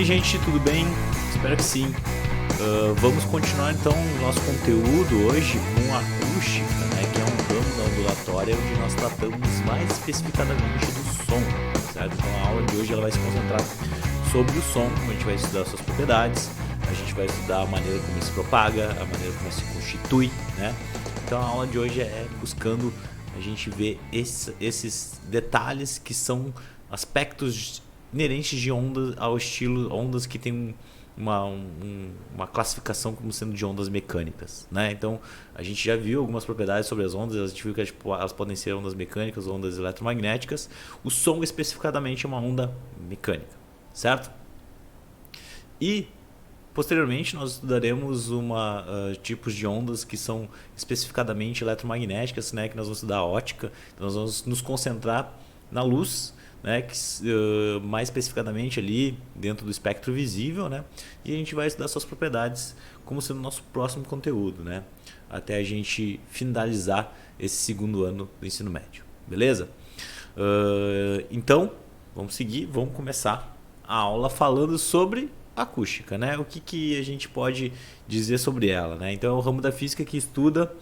gente, tudo bem? Espero que sim. Vamos continuar então o nosso conteúdo hoje com a acústica, né, que é um ramo da ondulatória onde nós tratamos mais especificadamente do som, certo? Então a aula de hoje ela vai se concentrar sobre o som, a gente vai estudar suas propriedades, a gente vai estudar a maneira como ele se propaga, a maneira como ele se constitui, né? Então a aula de hoje é buscando a gente ver esses detalhes que são aspectos inerentes de ondas ao estilo ondas que tem uma classificação como sendo de ondas mecânicas, né? Então a gente já viu algumas propriedades sobre as ondas, a gente viu que elas podem ser ondas mecânicas, ondas eletromagnéticas. O som especificadamente é uma onda mecânica, certo? E posteriormente nós estudaremos tipos de ondas que são especificadamente eletromagnéticas, né? Que nós vamos estudar a ótica, então nós vamos nos concentrar na luz, né, mais especificadamente ali dentro do espectro visível, né, e a gente vai estudar suas propriedades como sendo o nosso próximo conteúdo, né, até a gente finalizar esse segundo ano do ensino médio, beleza? Então vamos seguir, vamos começar a aula falando sobre acústica, né? O que a gente pode dizer sobre ela, né? Então é o ramo da física que estuda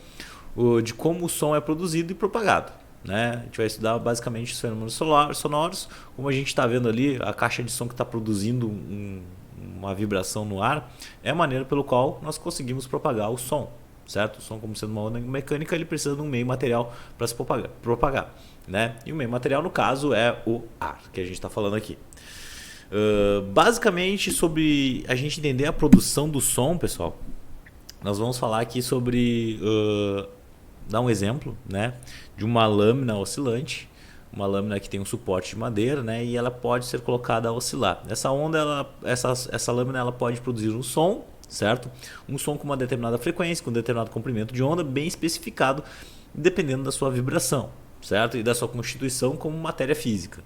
de como o som é produzido e propagado, né? A gente vai estudar basicamente os fenômenos sonoros, como a gente está vendo ali, a caixa de som que está produzindo uma vibração no ar é a maneira pelo qual nós conseguimos propagar o som, certo? O som, como sendo uma onda mecânica, ele precisa de um meio material para se propagar, né? E o meio material, no caso, é o ar, que a gente está falando aqui. Basicamente, sobre a gente entender a produção do som, pessoal, nós vamos falar aqui sobre... dar um exemplo, né, de uma lâmina oscilante, uma lâmina que tem um suporte de madeira, né, e ela pode ser colocada a oscilar. Essa onda, essa lâmina, ela pode produzir um som, certo? Um som com uma determinada frequência, com um determinado comprimento de onda bem especificado, dependendo da sua vibração, certo? E da sua constituição como matéria física.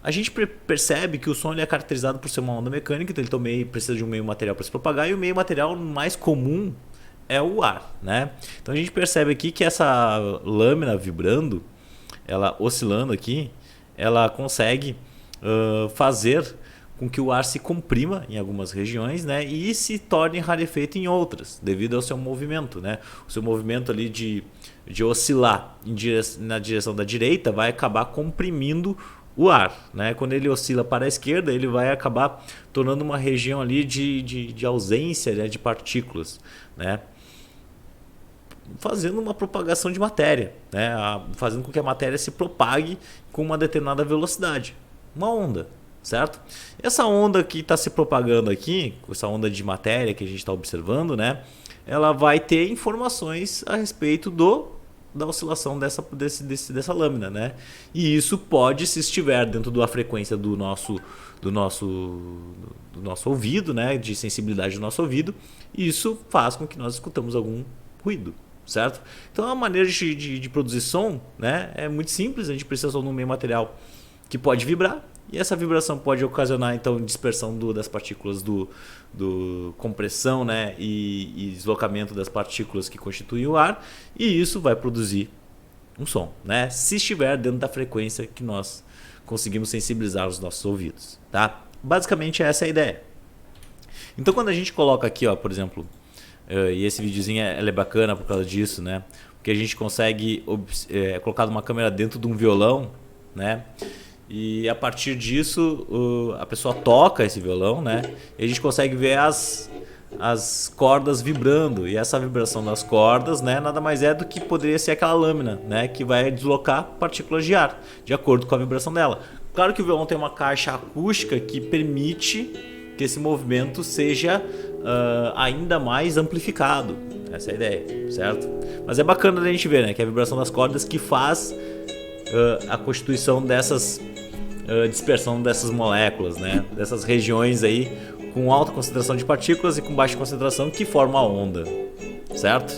A gente percebe que o som ele é caracterizado por ser uma onda mecânica, então ele também precisa de um meio material para se propagar, e o meio material mais comum é o ar, né? Então a gente percebe aqui que essa lâmina vibrando, ela oscilando aqui, ela consegue fazer com que o ar se comprima em algumas regiões, né? E se torne rarefeito em outras, devido ao seu movimento, né? O seu movimento ali de oscilar na direção da direita vai acabar comprimindo o ar, né? Quando ele oscila para a esquerda, ele vai acabar tornando uma região ali de ausência, né, de partículas, né? Fazendo uma propagação de matéria, né? Fazendo com que a matéria se propague com uma determinada velocidade, uma onda, certo? Essa onda que está se propagando aqui, essa onda de matéria que a gente está observando, né? Ela vai ter informações a respeito da oscilação dessa lâmina, né? E isso pode, se estiver dentro da frequência do nosso ouvido, né? De sensibilidade do nosso ouvido, isso faz com que nós escutamos algum ruído, certo? Então a maneira de produzir som, né, é muito simples. A gente precisa só de um meio material que pode vibrar, e essa vibração pode ocasionar então dispersão das partículas do compressão, né, e deslocamento das partículas que constituem o ar, e isso vai produzir um som, né, se estiver dentro da frequência que nós conseguimos sensibilizar os nossos ouvidos, tá? Basicamente essa é a ideia. Então quando a gente coloca aqui, ó, por exemplo, e esse videozinho é bacana por causa disso, né? Porque a gente consegue colocar uma câmera dentro de um violão, né? E a partir disso a pessoa toca esse violão, né? E a gente consegue ver as cordas vibrando. E essa vibração das cordas, né, nada mais é do que poderia ser aquela lâmina, né, que vai deslocar partículas de ar, de acordo com a vibração dela. Claro que o violão tem uma caixa acústica que permite que esse movimento seja ainda mais amplificado. Essa é a ideia, certo? Mas é bacana a gente ver, né, que é a vibração das cordas que faz a constituição dessas dispersão dessas moléculas, né, dessas regiões aí com alta concentração de partículas e com baixa concentração que formam a onda, certo?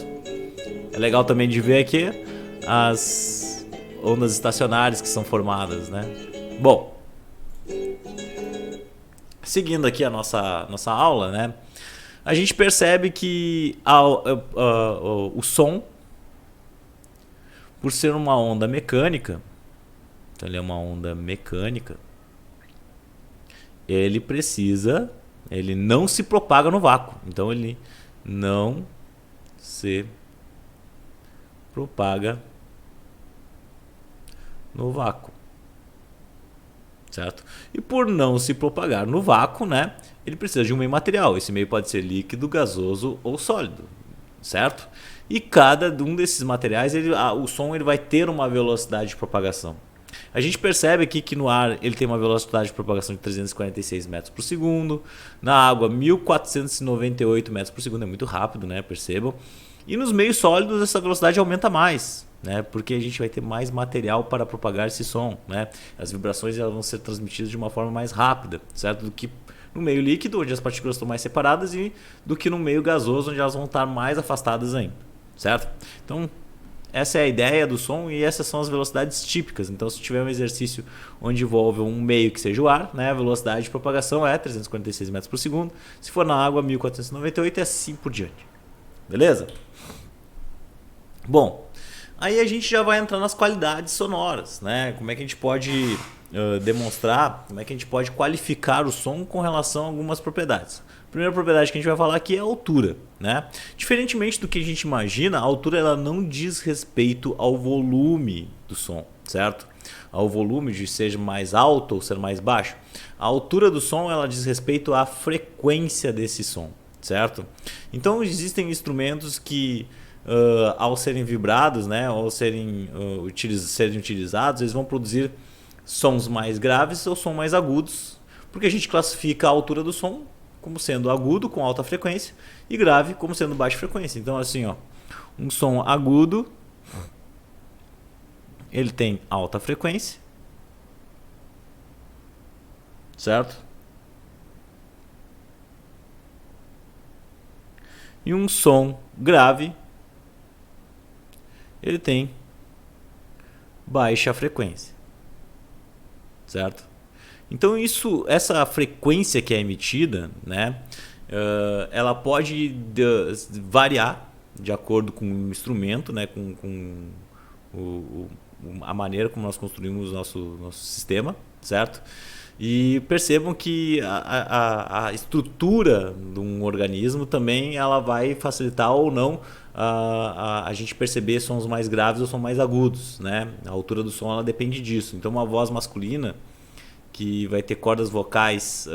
É legal também de ver aqui as ondas estacionárias que são formadas, né? Bom, seguindo aqui a nossa aula, né? A gente percebe que o som, por ser uma onda mecânica, então ele é uma onda mecânica, ele precisa Ele não se propaga no vácuo. Então ele não se propaga no vácuo, certo? E por não se propagar no vácuo, né, ele precisa de um meio material. Esse meio pode ser líquido, gasoso ou sólido, certo? E cada um desses materiais, o som ele vai ter uma velocidade de propagação. A gente percebe aqui que no ar ele tem uma velocidade de propagação de 346 metros por segundo, na água 1498 metros por segundo, é muito rápido, né? Percebam. E nos meios sólidos essa velocidade aumenta mais, né? Porque a gente vai ter mais material para propagar esse som, né? As vibrações elas vão ser transmitidas de uma forma mais rápida, certo? Do que no meio líquido, onde as partículas estão mais separadas, e do que no meio gasoso, onde elas vão estar mais afastadas ainda, certo? Então, essa é a ideia do som e essas são as velocidades típicas. Então, se tiver um exercício onde envolve um meio que seja o ar, né, a velocidade de propagação é 346 metros por segundo. Se for na água, 1498 e assim por diante. Beleza? Bom, aí a gente já vai entrar nas qualidades sonoras, né? Como é que a gente pode demonstrar, como é que a gente pode qualificar o som com relação a algumas propriedades. A primeira propriedade que a gente vai falar aqui é a altura, né? Diferentemente do que a gente imagina, a altura ela não diz respeito ao volume do som, certo? Ao volume de ser mais alto ou ser mais baixo. A altura do som ela diz respeito à frequência desse som, certo? Então existem instrumentos que ao serem vibrados, né, ao serem utilizados, eles vão produzir sons mais graves ou sons mais agudos, porque a gente classifica a altura do som como sendo agudo com alta frequência e grave como sendo baixa frequência. Então assim, ó, um som agudo ele tem alta frequência, certo? E um som grave ele tem baixa frequência, certo? Então essa frequência que é emitida, né, ela pode variar de acordo com o instrumento, né, com a maneira como nós construímos o nosso sistema, certo? E percebam que a estrutura de um organismo também ela vai facilitar ou não a gente perceber sons mais graves ou sons mais agudos, né? A altura do som ela depende disso. Então uma voz masculina que vai ter cordas vocais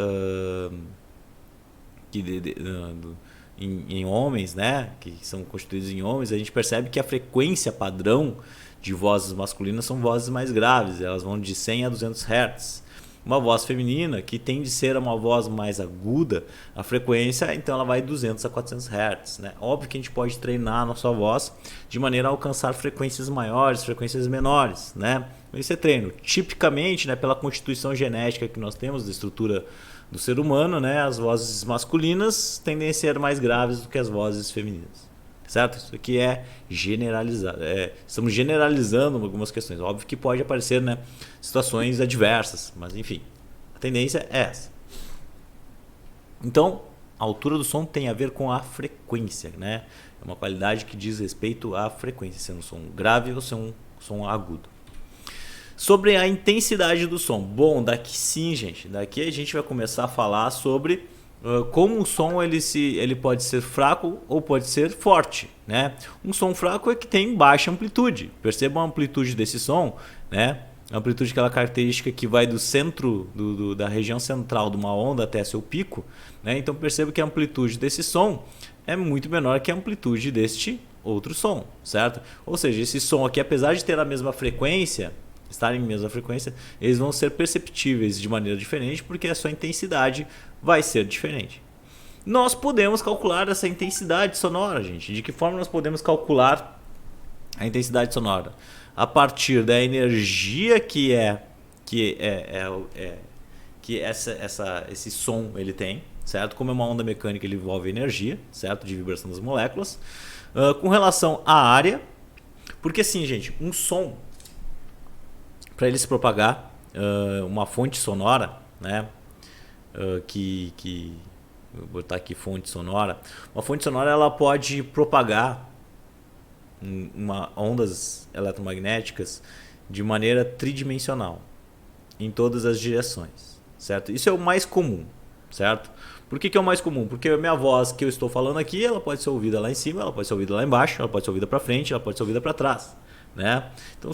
em homens, né, que são constituídos em homens, a gente percebe que a frequência padrão de vozes masculinas são vozes mais graves, elas vão de 100 a 200 Hz. Uma voz feminina, que tende a ser uma voz mais aguda, a frequência, então ela vai de 200 a 400 Hz. Né? Óbvio que a gente pode treinar a nossa voz de maneira a alcançar frequências maiores, frequências menores. Né? Isso é treino. Tipicamente, né, pela constituição genética que nós temos, da estrutura do ser humano, né, as vozes masculinas tendem a ser mais graves do que as vozes femininas. Certo? Isso aqui é generalizado. Estamos generalizando algumas questões. Óbvio que pode aparecer, né, situações adversas, mas enfim, a tendência é essa. Então, a altura do som tem a ver com a frequência, né? É uma qualidade que diz respeito à frequência, se é um som grave ou se é um som agudo. Sobre a intensidade do som. Bom, daqui sim, gente. Daqui a gente vai começar a falar sobre como o som ele pode ser fraco ou pode ser forte, né? Um som fraco é que tem baixa amplitude. Percebam a amplitude desse som, né? A amplitude é aquela característica que vai do centro da região central de uma onda até seu pico, né? Então perceba que a amplitude desse som é muito menor que a amplitude deste outro som, certo? Ou seja, esse som aqui, apesar de ter a mesma frequência, estarem em mesma frequência, eles vão ser perceptíveis de maneira diferente porque a sua intensidade vai ser diferente. Nós podemos calcular essa intensidade sonora, gente. De que forma nós podemos calcular a intensidade sonora? A partir da energia que esse som ele tem, certo? Como é uma onda mecânica, ele envolve energia, certo? De vibração das moléculas. Com relação à área, porque assim, gente, um som, para ele se propagar, uma fonte sonora, né? Vou botar aqui fonte sonora. Uma fonte sonora ela pode propagar ondas eletromagnéticas de maneira tridimensional em todas as direções, certo? Isso é o mais comum, certo? Por que é o mais comum? Porque a minha voz que eu estou falando aqui, ela pode ser ouvida lá em cima, ela pode ser ouvida lá embaixo, ela pode ser ouvida para frente, ela pode ser ouvida para trás, né? Então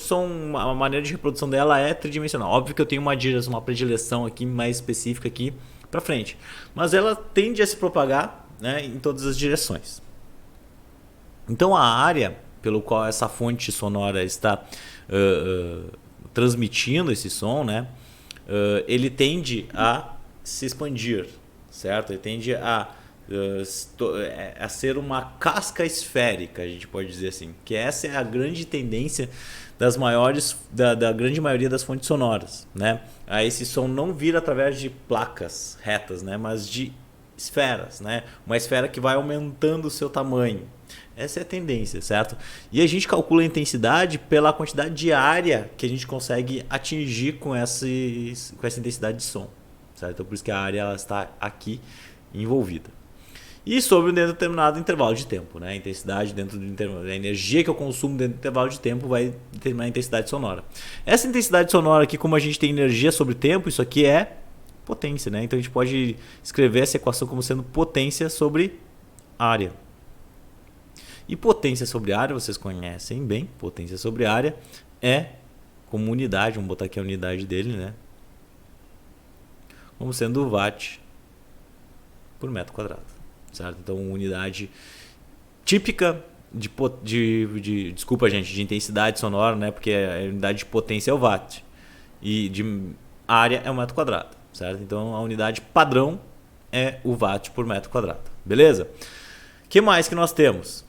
a maneira de reprodução dela é tridimensional. Óbvio que eu tenho uma predileção aqui mais específica aqui para frente, mas ela tende a se propagar, né, em todas as direções. Então a área pelo qual essa fonte sonora está transmitindo esse som, né, ele tende a se expandir, certo? Ele tende a ser uma casca esférica, a gente pode dizer assim, que essa é a grande tendência da grande maioria das fontes sonoras, né? A esse som não vir através de placas retas, né, mas de esferas, né? Uma esfera que vai aumentando o seu tamanho. Essa é a tendência, certo? E a gente calcula a intensidade pela quantidade de área que a gente consegue atingir com essa intensidade de som, certo? Então por isso que a área ela está aqui envolvida. E sobre um determinado intervalo de tempo, né? A intensidade dentro do intervalo, a energia que eu consumo dentro do intervalo de tempo vai determinar a intensidade sonora. Essa intensidade sonora aqui, como a gente tem energia sobre tempo, isso aqui é potência, né? Então a gente pode escrever essa equação como sendo potência sobre área. E potência sobre área, vocês conhecem bem, potência sobre área é como unidade, vamos botar aqui a unidade dele, né? Como sendo watt por metro quadrado, certo? Então unidade típica desculpa gente, de intensidade sonora, né? Porque a unidade de potência é o watt e de área é o metro quadrado, certo? Então a unidade padrão é o watt por metro quadrado, beleza? O que mais que nós temos?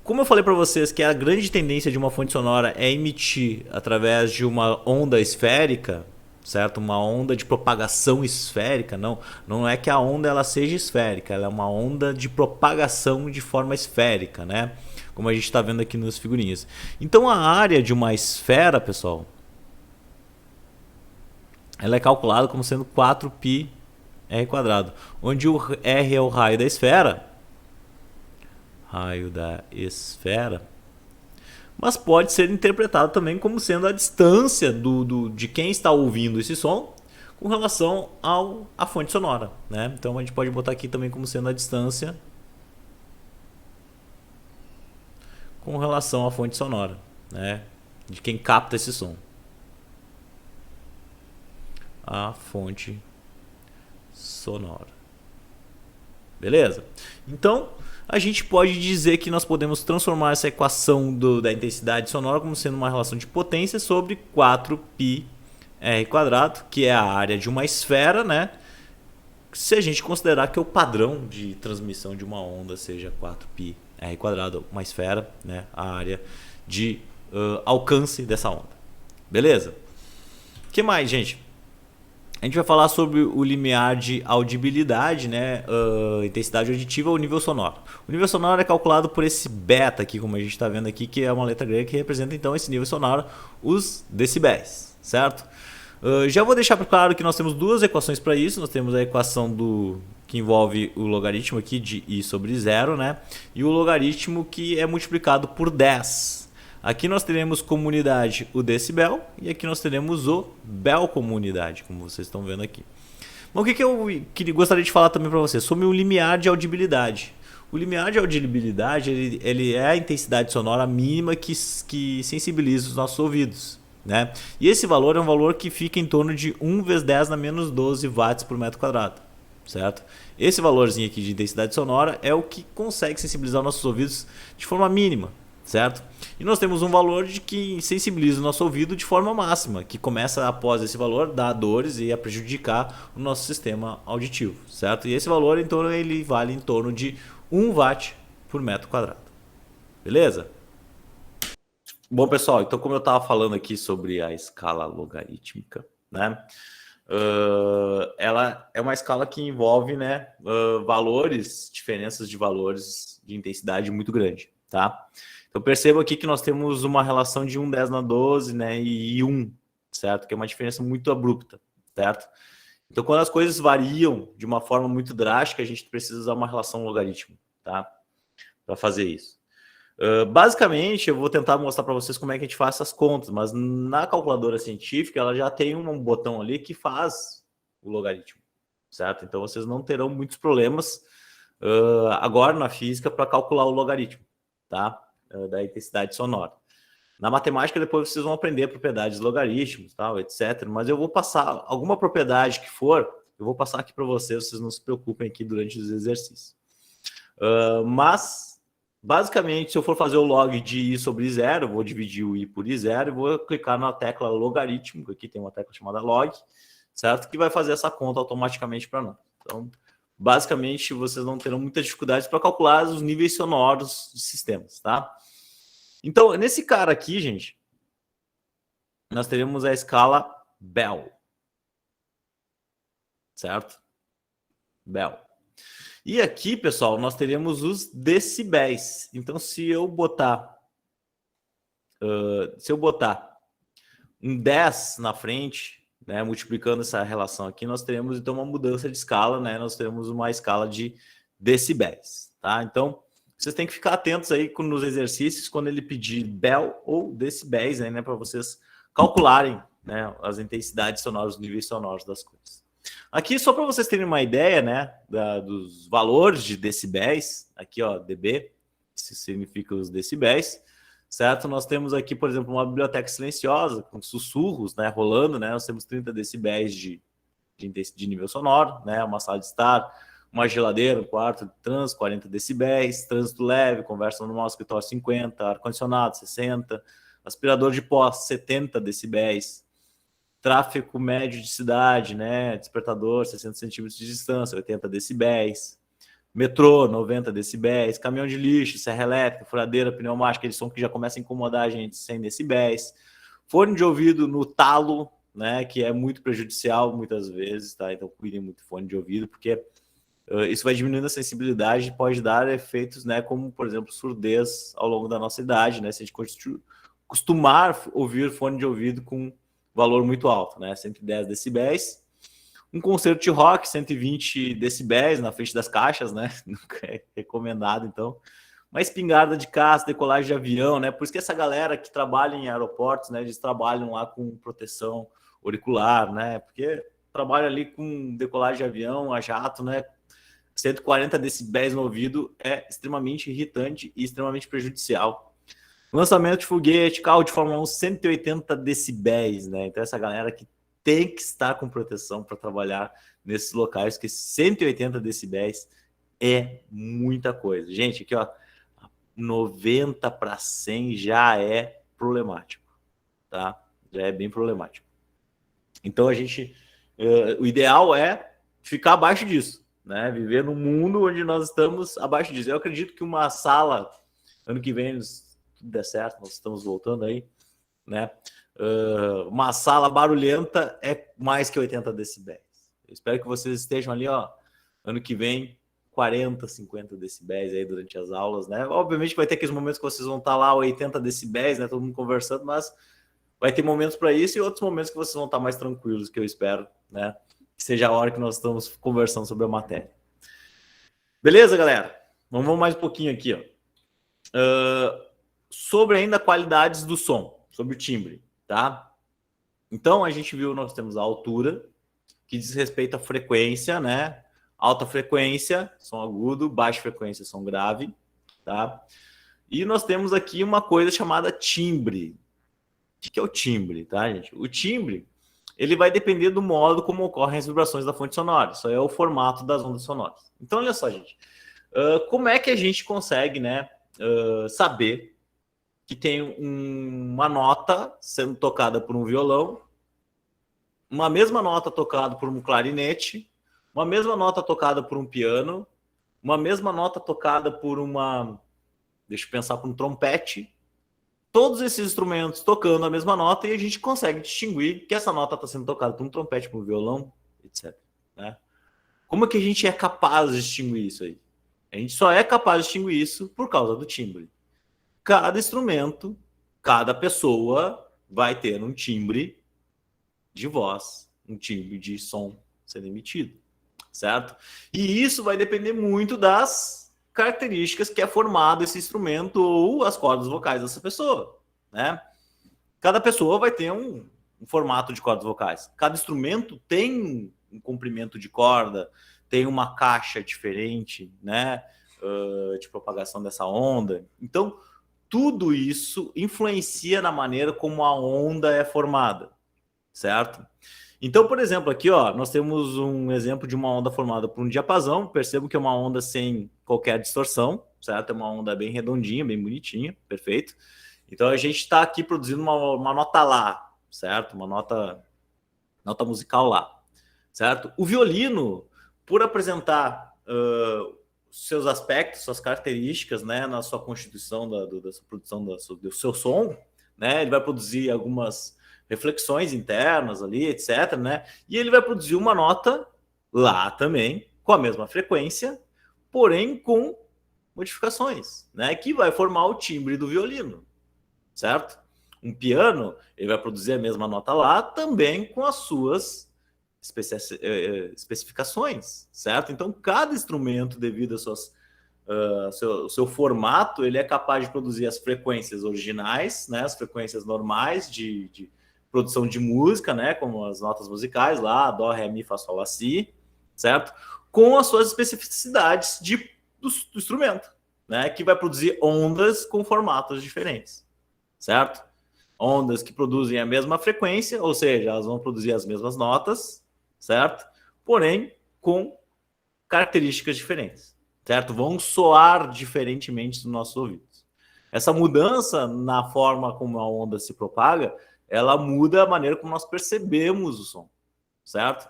Como eu falei para vocês que a grande tendência de uma fonte sonora é emitir através de uma onda esférica, certo? Uma onda de propagação esférica, não é que a onda ela seja esférica, ela é uma onda de propagação de forma esférica, né? Como a gente está vendo aqui nas figurinhas. Então a área de uma esfera, pessoal, ela é calculada como sendo 4πr², onde o r é o raio da esfera, mas pode ser interpretado também como sendo a distância de quem está ouvindo esse som com relação à fonte sonora, né? Então a gente pode botar aqui também como sendo a distância com relação à fonte sonora, né? De quem capta esse som. A fonte sonora. Beleza? Então a gente pode dizer que nós podemos transformar essa equação da intensidade sonora como sendo uma relação de potência sobre 4πr², que é a área de uma esfera, né? Se a gente considerar que o padrão de transmissão de uma onda seja 4πr², uma esfera, né? A área de alcance dessa onda. Beleza? O que mais, gente? A gente vai falar sobre o limiar de audibilidade, né? Intensidade auditiva ou nível sonoro. O nível sonoro é calculado por esse beta aqui, como a gente está vendo aqui, que é uma letra grega que representa então esse nível sonoro, os decibéis, certo? Já vou deixar claro que nós temos duas equações para isso. Nós temos a equação que envolve o logaritmo aqui de i sobre 0, né? E o logaritmo que é multiplicado por 10. Aqui nós teremos como unidade o decibel e aqui nós teremos o bel como unidade, como vocês estão vendo aqui. Bom, o que eu gostaria de falar também para vocês? Sobre o limiar de audibilidade. O limiar de audibilidade ele é a intensidade sonora mínima que sensibiliza os nossos ouvidos, né? E esse valor é um valor que fica em torno de 1 vezes 10 na menos 12 watts por metro quadrado, certo? Esse valorzinho aqui de intensidade sonora é o que consegue sensibilizar os nossos ouvidos de forma mínima, certo? E nós temos um valor de que sensibiliza o nosso ouvido de forma máxima, que começa após esse valor dar dores e a prejudicar o nosso sistema auditivo, certo? E esse valor então ele vale em torno de 1 watt por metro quadrado. Beleza? Bom, pessoal, então como eu estava falando aqui sobre a escala logarítmica, né? Ela é uma escala que envolve, né, diferenças de valores de intensidade muito grande, tá? Então perceba aqui que nós temos uma relação de 1/10 na 12, né, e 1, certo? Que é uma diferença muito abrupta, certo? Então quando as coisas variam de uma forma muito drástica, a gente precisa usar uma relação logaritmo, tá? Para fazer isso. Basicamente, eu vou tentar mostrar para vocês como é que a gente faz essas contas, mas na calculadora científica ela já tem um botão ali que faz o logaritmo, certo? Então vocês não terão muitos problemas agora na física para calcular o logaritmo, tá? Da intensidade sonora. Na matemática, depois vocês vão aprender propriedades logaritmos, tal, etc. Mas eu vou passar alguma propriedade que for, eu vou passar aqui para vocês não se preocupem aqui durante os exercícios. Mas, basicamente, se eu for fazer o log de i sobre zero, eu vou dividir o i por i zero e vou clicar na tecla logaritmo, aqui tem uma tecla chamada log, certo? Que vai fazer essa conta automaticamente para nós. Então, basicamente, vocês não terão muitas dificuldades para calcular os níveis sonoros de sistemas, tá? Então, nesse cara aqui, gente, nós teremos a escala Bell, certo? Bell. E aqui, pessoal, nós teremos os decibéis. Então, se eu botar um 10 na frente, né, multiplicando essa relação aqui, nós teremos então uma mudança de escala, né? Nós teremos uma escala de decibéis, tá? Então, vocês têm que ficar atentos aí nos exercícios quando ele pedir Bell ou decibéis, né, para vocês calcularem, né, as intensidades sonoras, os níveis sonoros das coisas. Aqui, só para vocês terem uma ideia, né, dos valores de decibéis, aqui, ó, dB, isso significa os decibéis, certo? Nós temos aqui, por exemplo, uma biblioteca silenciosa, com sussurros, né, rolando, né? Nós temos 30 decibéis de nível sonoro, né? Uma sala de estar, uma geladeira, um quarto de trânsito, 40 decibéis, trânsito leve, conversa normal, escritório 50, ar-condicionado 60, aspirador de pó 70 decibéis, tráfego médio de cidade, né? Despertador 60 centímetros de distância, 80 decibéis, metrô 90 decibéis, caminhão de lixo, serra elétrica, furadeira, pneumática, aquele som que já começa a incomodar a gente, 100 decibéis, fone de ouvido no talo, né? Que é muito prejudicial muitas vezes, tá? Então cuidem muito do fone de ouvido, porque isso vai diminuindo a sensibilidade e pode dar efeitos, né, como, por exemplo, surdez ao longo da nossa idade, né, se a gente costumar ouvir fone de ouvido com valor muito alto, né, 110 decibéis. Um concerto de rock, 120 decibéis na frente das caixas, né, nunca é recomendado, então. Uma espingarda de caça, decolagem de avião, né, por isso que essa galera que trabalha em aeroportos, né, eles trabalham lá com proteção auricular, né, porque trabalha ali com decolagem de avião, a jato, né, 140 decibéis no ouvido é extremamente irritante e extremamente prejudicial. Lançamento de foguete, carro de Fórmula 1, 180 decibéis, né? Então essa galera que tem que estar com proteção para trabalhar nesses locais, porque 180 decibéis é muita coisa. Gente, aqui ó, 90 para 100 já é problemático, tá? Já é bem problemático. Então a gente, o ideal é ficar abaixo disso, né? Viver num mundo onde nós estamos abaixo disso. Eu acredito que uma sala, ano que vem, se tudo der certo, nós estamos voltando aí, né? Uma sala barulhenta é mais que 80 decibéis. Eu espero que vocês estejam ali, ó, ano que vem, 40, 50 decibéis aí durante as aulas, né? Obviamente vai ter aqueles momentos que vocês vão estar lá 80 decibéis, né? Todo mundo conversando, mas vai ter momentos para isso e outros momentos que vocês vão estar mais tranquilos, que eu espero, né? Que seja a hora que nós estamos conversando sobre a matéria. Beleza, galera? Vamos mais um pouquinho aqui, ó. Sobre ainda qualidades do som, sobre o timbre, tá? Então, a gente viu, nós temos a altura, que diz respeito à frequência, né? Alta frequência, som agudo, baixa frequência, som grave, tá? E nós temos aqui uma coisa chamada timbre. O que é o timbre, tá, gente? O timbre, ele vai depender do modo como ocorrem as vibrações da fonte sonora. Isso é o formato das ondas sonoras. Então, olha só, gente. Como é que a gente consegue, né, saber que tem uma nota sendo tocada por um violão, uma mesma nota tocada por um clarinete, uma mesma nota tocada por um piano, uma mesma nota tocada por uma... Deixa eu pensar, por um trompete. Todos esses instrumentos tocando a mesma nota e a gente consegue distinguir que essa nota está sendo tocada por um trompete, por um violão, etc. Né? Como é que a gente é capaz de distinguir isso aí? A gente só é capaz de distinguir isso por causa do timbre. Cada instrumento, cada pessoa vai ter um timbre de voz, um timbre de som sendo emitido, certo? E isso vai depender muito das características que é formado esse instrumento ou as cordas vocais dessa pessoa, né? Cada pessoa vai ter um formato de cordas vocais. Cada instrumento tem um comprimento de corda, tem uma caixa diferente, né, de propagação dessa onda. Então, tudo isso influencia na maneira como a onda é formada, certo? Então, por exemplo, aqui ó, nós temos um exemplo de uma onda formada por um diapasão. Percebo que é uma onda sem qualquer distorção, certo? É uma onda bem redondinha, bem bonitinha, perfeito. Então, a gente está aqui produzindo uma nota Lá, certo? Uma nota musical Lá, certo? O violino, por apresentar seus aspectos, suas características, né, na sua constituição da sua produção do seu som, né, ele vai produzir algumas reflexões internas ali, etc, né, e ele vai produzir uma nota Lá também, com a mesma frequência, porém com modificações, né, que vai formar o timbre do violino, certo? Um piano, ele vai produzir a mesma nota Lá também com as suas especificações, certo? Então, cada instrumento, devido às suas, seu formato, ele é capaz de produzir as frequências originais, né, as frequências normais de produção de música, né, como as notas musicais, Lá, Dó, Ré, Mi, Fá, Sol, Lá, Si, certo? Com as suas especificidades do instrumento, né, que vai produzir ondas com formatos diferentes, certo? Ondas que produzem a mesma frequência, ou seja, elas vão produzir as mesmas notas, certo? Porém, com características diferentes, certo? Vão soar diferentemente nos nossos ouvidos. Essa mudança na forma como a onda se propaga, ela muda a maneira como nós percebemos o som, certo?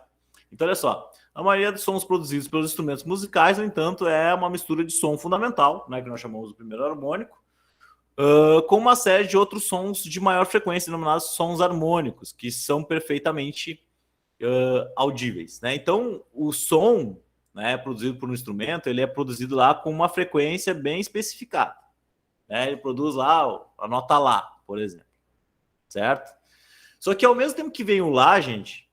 Então, olha só, a maioria dos sons produzidos pelos instrumentos musicais, no entanto, é uma mistura de som fundamental, né, que nós chamamos de primeiro harmônico, com uma série de outros sons de maior frequência, denominados sons harmônicos, que são perfeitamente audíveis, né? Então, o som, né, produzido por um instrumento, ele é produzido lá com uma frequência bem especificada, né? Ele produz lá a nota Lá, por exemplo, certo? Só que ao mesmo tempo que vem o Lá, gente,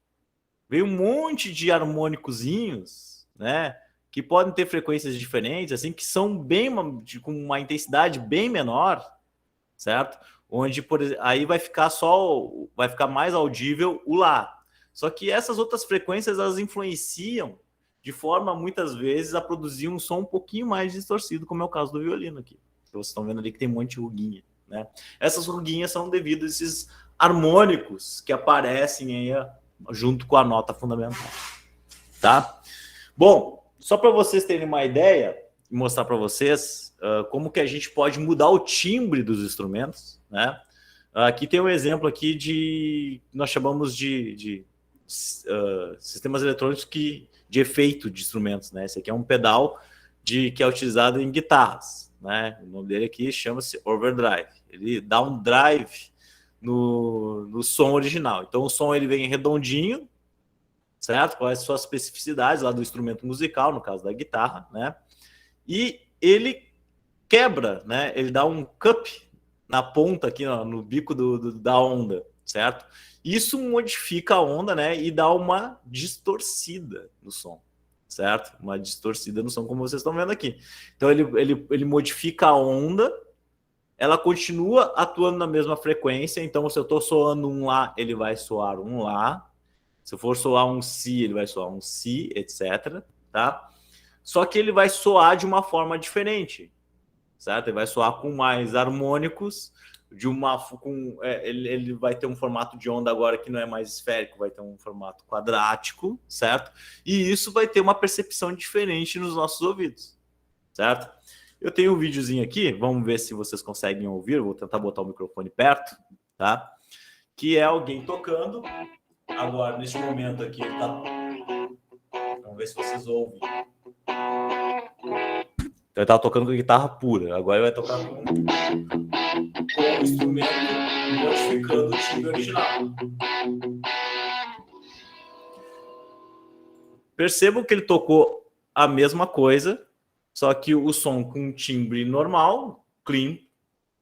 vem um monte de harmônicozinhos, né, que podem ter frequências diferentes, assim, que são bem com uma intensidade bem menor, certo? Onde por exemplo, aí vai ficar mais audível o Lá. Só que essas outras frequências, elas influenciam de forma, muitas vezes, a produzir um som um pouquinho mais distorcido, como é o caso do violino aqui. Vocês estão vendo ali que tem um monte de ruguinha, né? Essas ruguinhas são devido a esses harmônicos que aparecem aí junto com a nota fundamental, tá? Bom, só para vocês terem uma ideia, e mostrar para vocês como que a gente pode mudar o timbre dos instrumentos, né? Aqui tem um exemplo aqui de, nós chamamos de sistemas eletrônicos de efeito de instrumentos, né? Esse aqui é um pedal que é utilizado em guitarras, né? O nome dele aqui chama-se overdrive. Ele dá um drive no som original. Então o som ele vem redondinho, certo? Com as suas especificidades lá do instrumento musical, no caso da guitarra, né? E ele quebra, né? Ele dá um cup na ponta aqui, ó, no bico da onda, certo? Isso modifica a onda, né? E dá uma distorcida no som, certo? Uma distorcida no som, como vocês estão vendo aqui. Então ele modifica a onda, ela continua atuando na mesma frequência. Então, se eu estou soando um Lá, ele vai soar um Lá. Se eu for soar um Si, ele vai soar um Si, etc. Tá? Só que ele vai soar de uma forma diferente, certo? Ele vai soar com mais harmônicos, ele vai ter um formato de onda agora que não é mais esférico, vai ter um formato quadrático, certo? E isso vai ter uma percepção diferente nos nossos ouvidos, certo? Eu tenho um videozinho aqui, vamos ver se vocês conseguem ouvir, vou tentar botar o microfone perto, tá? Que é alguém tocando, agora neste momento aqui, tá? Vamos ver se vocês ouvem. Então, ele estava tocando com guitarra pura. Agora ele vai tocar com o instrumento modificando o timbre original. Percebam que ele tocou a mesma coisa, só que o som com um timbre normal, clean,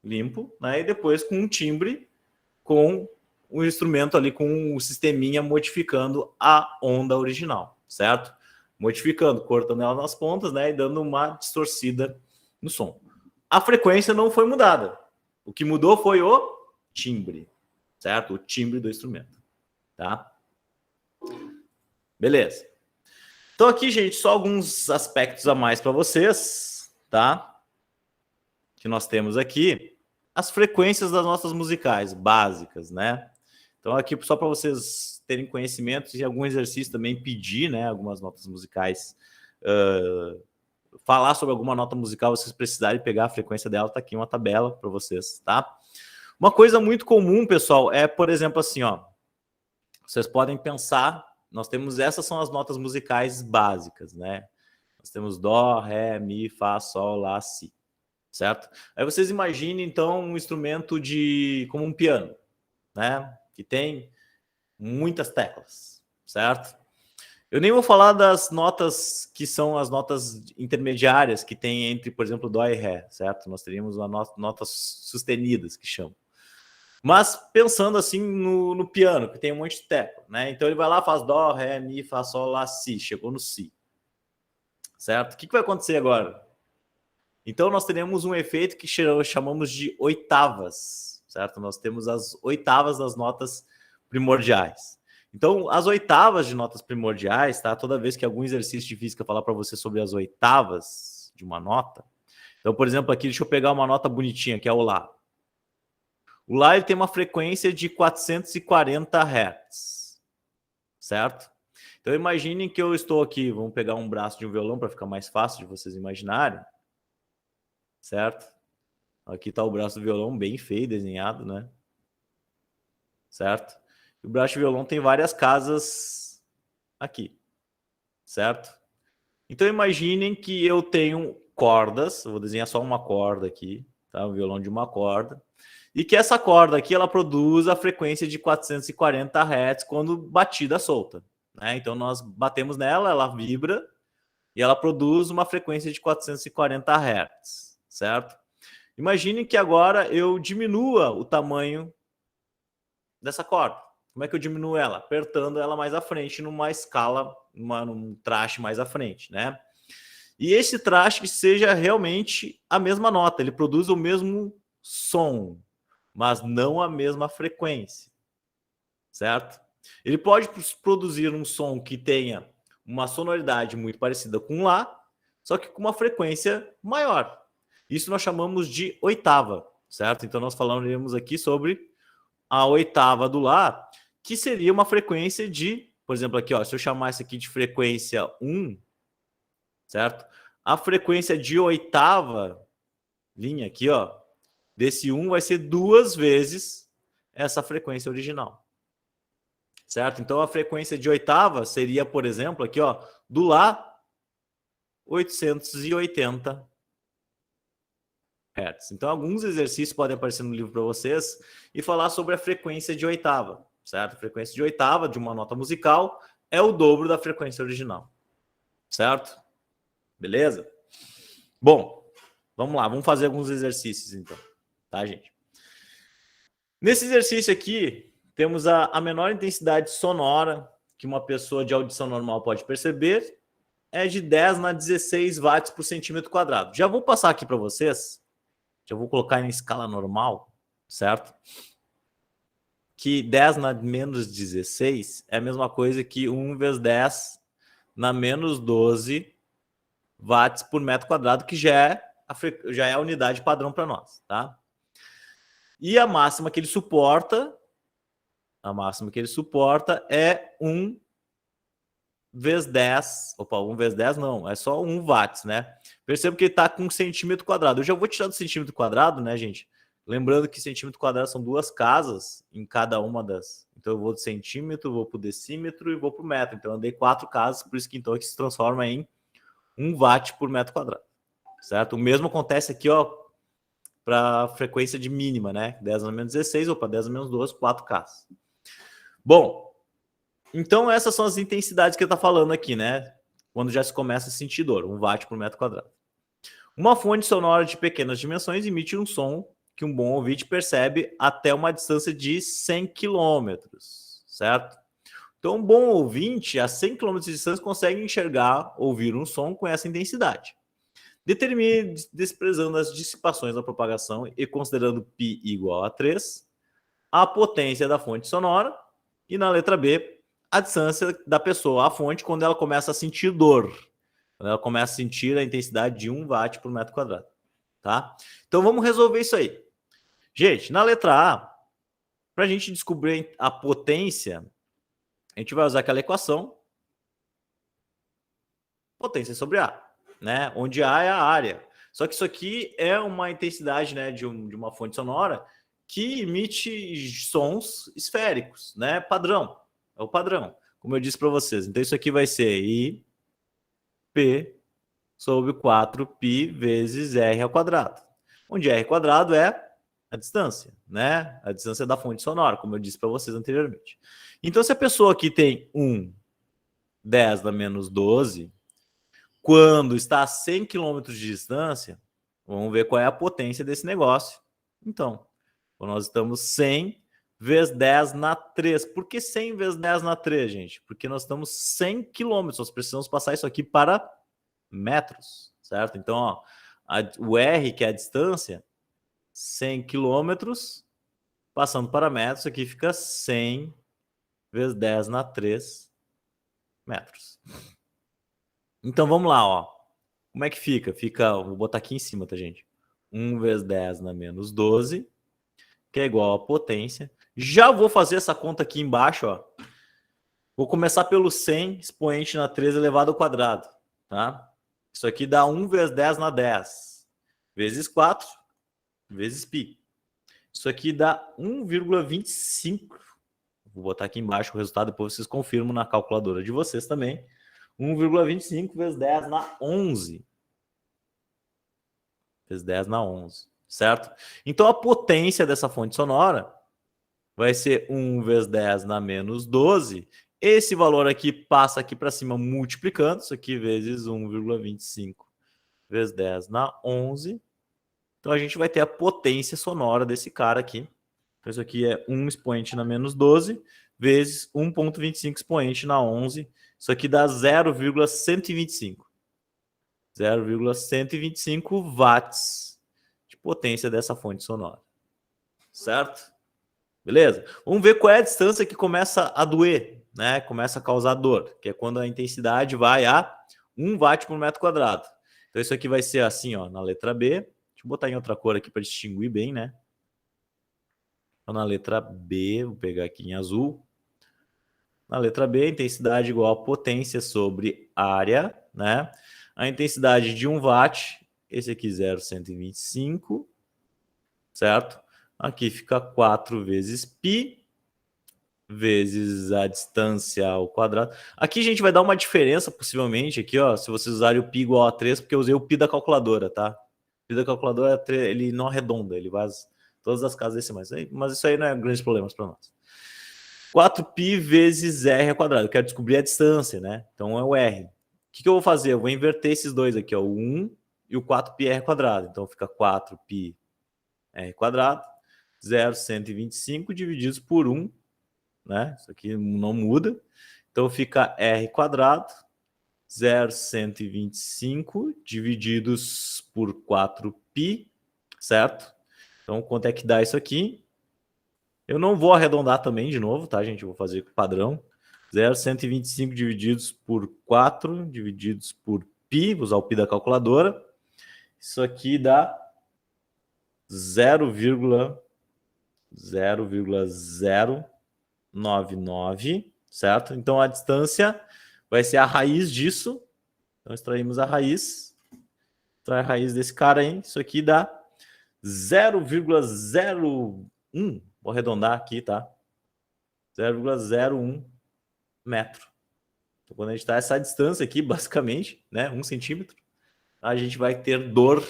limpo, né? E depois com um timbre com o instrumento ali, com o sisteminha modificando a onda original, certo? Modificando, cortando ela nas pontas, né, e dando uma distorcida no som. A frequência não foi mudada. O que mudou foi o timbre, certo? O timbre do instrumento. tá? Beleza. Então aqui, gente, só alguns aspectos a mais para vocês, tá? Que nós temos aqui. As frequências das notas musicais básicas, né? Então aqui só para vocês terem conhecimento e algum exercício também pedir, né? Algumas notas musicais, falar sobre alguma nota musical, vocês precisarem pegar a frequência dela, tá aqui uma tabela para vocês, tá? Uma coisa muito comum, pessoal, é, por exemplo, assim, ó. Vocês podem pensar, nós temos, essas são as notas musicais básicas, né? Nós temos dó, ré, mi, fá, sol, lá, si, certo? Aí vocês imaginem, então, um instrumento como um piano, né? Que tem muitas teclas, certo? Eu nem vou falar das notas que são as notas intermediárias que tem entre, por exemplo, dó e ré, certo? Nós teríamos notas sustenidas, que chamam. Mas pensando assim no piano, que tem um monte de tecla, né? Então ele vai lá, faz dó, ré, mi, fá, sol, lá, si. Chegou no si. Certo? O que vai acontecer agora? Então nós teremos um efeito que chamamos de oitavas, certo? Nós temos as oitavas das notas primordiais. Então, as oitavas de notas primordiais, tá? Toda vez que algum exercício de física falar para você sobre as oitavas de uma nota. Então, por exemplo, aqui, deixa eu pegar uma nota bonitinha, que é o lá. O lá ele tem uma frequência de 440 Hz, certo? Então imaginem que eu estou aqui, vamos pegar um braço de um violão para ficar mais fácil de vocês imaginarem, certo? Aqui está o braço do violão bem feio, desenhado, né? Certo? E o braço de violão tem várias casas aqui, certo? Então imaginem que eu tenho cordas, eu vou desenhar só uma corda aqui, tá? O violão de uma corda. E que essa corda aqui, ela produz a frequência de 440 Hz quando batida solta, né? Então, nós batemos nela, ela vibra e ela produz uma frequência de 440 Hz, certo? Imagine que agora eu diminua o tamanho dessa corda. Como é que eu diminuo ela? Apertando ela mais à frente, numa escala, num traste mais à frente, né? E esse traste seja realmente a mesma nota, ele produz o mesmo som, mas não a mesma frequência, certo? Ele pode produzir um som que tenha uma sonoridade muito parecida com lá, só que com uma frequência maior. Isso nós chamamos de oitava, certo? Então nós falaremos aqui sobre a oitava do lá, que seria uma frequência de, por exemplo, aqui, ó, se eu chamar isso aqui de frequência 1, certo? A frequência de oitava linha aqui, ó, desse 1 vai ser 2 vezes essa frequência original. Certo? Então, a frequência de oitava seria, por exemplo, aqui, ó, do lá, 880 Hz. Então, alguns exercícios podem aparecer no livro para vocês e falar sobre a frequência de oitava, certo? A frequência de oitava de uma nota musical é o dobro da frequência original, certo? Beleza? Bom, vamos lá, vamos fazer alguns exercícios, então. Tá, gente? Nesse exercício aqui, temos a menor intensidade sonora que uma pessoa de audição normal pode perceber, é de 10 na 16 watts por centímetro quadrado. Já vou passar aqui para vocês, já vou colocar em escala normal, certo? Que 10 na menos 16 é a mesma coisa que 1 vezes 10 na menos 12 watts por metro quadrado, que já é a unidade padrão para nós, tá? E a máxima que ele suporta, é 1 vezes 10. Opa, 1 vezes 10 não, é só 1 watts, né? Perceba que ele está com centímetro quadrado. Eu já vou tirar do centímetro quadrado, né, gente? Lembrando que centímetro quadrado são duas casas em cada uma das. Então eu vou do centímetro, vou para o decímetro e vou para o metro. Então eu andei 4 casas, por isso que então aqui se transforma em 1 watt por metro quadrado. Certo? O mesmo acontece aqui, ó, para frequência de mínima, né? 10 na menos 16, ou para 10 na menos 12, 4K. Bom, então essas são as intensidades que ele está falando aqui, né? Quando já se começa a sentir dor, 1 watt por metro quadrado. Uma fonte sonora de pequenas dimensões emite um som que um bom ouvinte percebe até uma distância de 100 km, certo? Então, um bom ouvinte, a 100 km de distância, consegue enxergar, ouvir um som com essa intensidade. Determine, desprezando as dissipações da propagação e considerando π igual a 3, a potência da fonte sonora E na letra B, a distância da pessoa à fonte quando ela começa a sentir dor. Quando ela começa a sentir a intensidade de 1 watt por metro quadrado. Tá? Então vamos resolver isso aí. Gente, na letra A, para a gente descobrir a potência, a gente vai usar aquela equação potência sobre A, né? Onde A é a área. Só que isso aqui é uma intensidade, né, de uma fonte sonora que emite sons esféricos, né? Padrão. É o padrão, como eu disse para vocês. Então isso aqui vai ser I P sobre 4π vezes R ao quadrado. Onde R quadrado é a distância, né? A distância da fonte sonora, como eu disse para vocês anteriormente. Então, se a pessoa aqui tem 10 na menos 12, quando está a 100 km de distância, vamos ver qual é a potência desse negócio. Então, nós estamos 100 vezes 10 na 3. Por que 100 vezes 10 na 3, gente? Porque nós estamos 100 km, nós precisamos passar isso aqui para metros, certo? Então, ó, o R, que é a distância, 100 quilômetros, passando para metros, aqui fica 100 vezes 10 na 3 metros. Então, vamos lá, ó. Como é que fica? Vou botar aqui em cima, tá, gente? 1 vezes 10 na menos 12, que é igual a potência. Já vou fazer essa conta aqui embaixo, ó. Vou começar pelo 100 expoente na 3 elevado ao quadrado, tá? Isso aqui dá 1 vezes 10 na 10, vezes 4, vezes π. Isso aqui dá 1,25. Vou botar aqui embaixo o resultado, depois vocês confirmam na calculadora de vocês também. 1,25 vezes 10 na 11. Vezes 10 na 11, certo? Então a potência dessa fonte sonora vai ser 1 vezes 10 na menos 12. Esse valor aqui passa aqui para cima multiplicando, isso aqui vezes 1,25 vezes 10 na 11. Então a gente vai ter a potência sonora desse cara aqui. Então isso aqui é 1 expoente na menos 12 vezes 1,25 expoente na 11. Isso aqui dá 0,125. 0,125 watts de potência dessa fonte sonora. Certo? Beleza? Vamos ver qual é a distância que começa a doer, né? Começa a causar dor, que é quando a intensidade vai a 1 watt por metro quadrado. Então isso aqui vai ser assim, ó, na letra B. Deixa eu botar em outra cor aqui para distinguir bem, né? Então na letra B, vou pegar aqui em azul. Na letra B, intensidade igual a potência sobre área, né? A intensidade de 1 watt, esse aqui 0,125, certo? Aqui fica 4 vezes π, vezes a distância ao quadrado. Aqui a gente vai dar uma diferença, possivelmente, aqui, ó, se vocês usarem o π igual a 3, porque eu usei o π da calculadora, tá? O π da calculadora, ele não arredonda, ele vai todas as casas decimais. Mas isso aí não é grandes problemas para nós. 4π vezes r ao quadrado. Eu quero descobrir a distância, né? Então é o r. O que eu vou fazer? Eu vou inverter esses dois aqui, ó, o 1 e o 4πr quadrado. Então fica 4πr quadrado, 0,125 divididos por 1, né? Isso aqui não muda. Então fica r quadrado, 0,125 divididos por 4π, certo? Então quanto é que dá isso aqui? Eu não vou arredondar também de novo, tá, gente? Eu vou fazer padrão. 0,125 divididos por 4, divididos por π, vou usar o π da calculadora. Isso aqui dá 0,099, certo? Então a distância vai ser a raiz disso. Então extraímos a raiz. Extrai a raiz desse cara aí. Isso aqui dá 0,01. Vou arredondar aqui, tá? 0,01 metro. Então, quando a gente está essa distância aqui, basicamente, né, 1 centímetro, a gente vai ter dor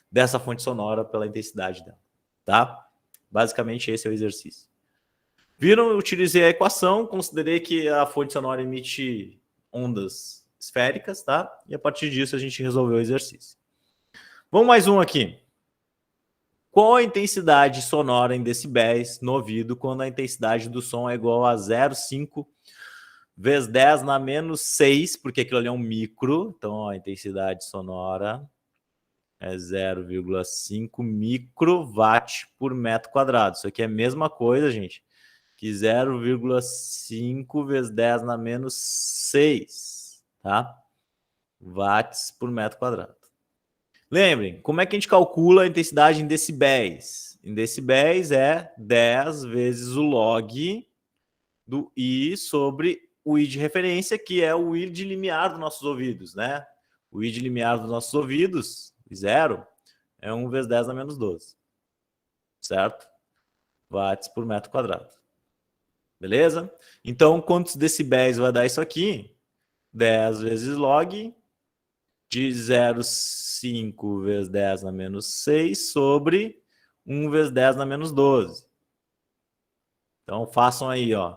dessa fonte sonora pela intensidade dela, tá? Basicamente, esse é o exercício. Viram? Eu utilizei a equação, considerei que a fonte sonora emite ondas esféricas, tá? E a partir disso a gente resolveu o exercício. Vamos mais um aqui. Qual a intensidade sonora em decibéis no ouvido quando a intensidade do som é igual a 0,5 vezes 10 na menos 6, porque aquilo ali é um micro, então a intensidade sonora é 0,5 microwatt por metro quadrado. Isso aqui é a mesma coisa, gente, que 0,5 vezes 10 na menos 6, tá? Watts por metro quadrado. Lembrem, como é que a gente calcula a intensidade em decibéis? Em decibéis é 10 vezes o log do I sobre o I de referência, que é o I de limiar dos nossos ouvidos, né? O I de limiar dos nossos ouvidos, 0, é 1 vezes 10 na menos 12. Certo? Watts por metro quadrado. Beleza? Então, quantos decibéis vai dar isso aqui? 10 vezes log de 0,5 vezes 10 na menos 6 sobre 1 vezes 10 na menos 12. Então, façam aí, ó.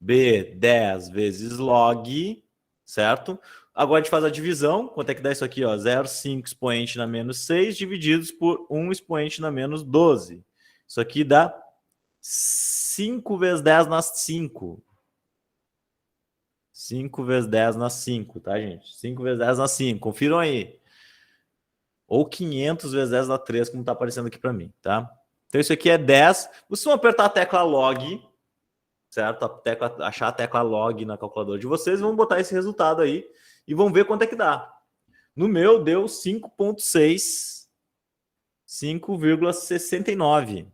B, 10 vezes log, certo? Agora a gente faz a divisão. Quanto é que dá isso aqui, ó? 0,5 expoente na menos 6 divididos por 1 expoente na menos 12. Isso aqui dá 5 vezes 10 na 5. 5 vezes 10 na 5, tá, gente? 5 vezes 10 na 5. Confiram aí. Ou 500 vezes 10 na 3, como tá aparecendo aqui para mim, tá? Então isso aqui é 10. Vocês vão apertar a tecla log, certo? Achar a tecla log na calculadora de vocês, vão botar esse resultado aí e vão ver quanto é que dá. No meu deu 5,6, 5,69.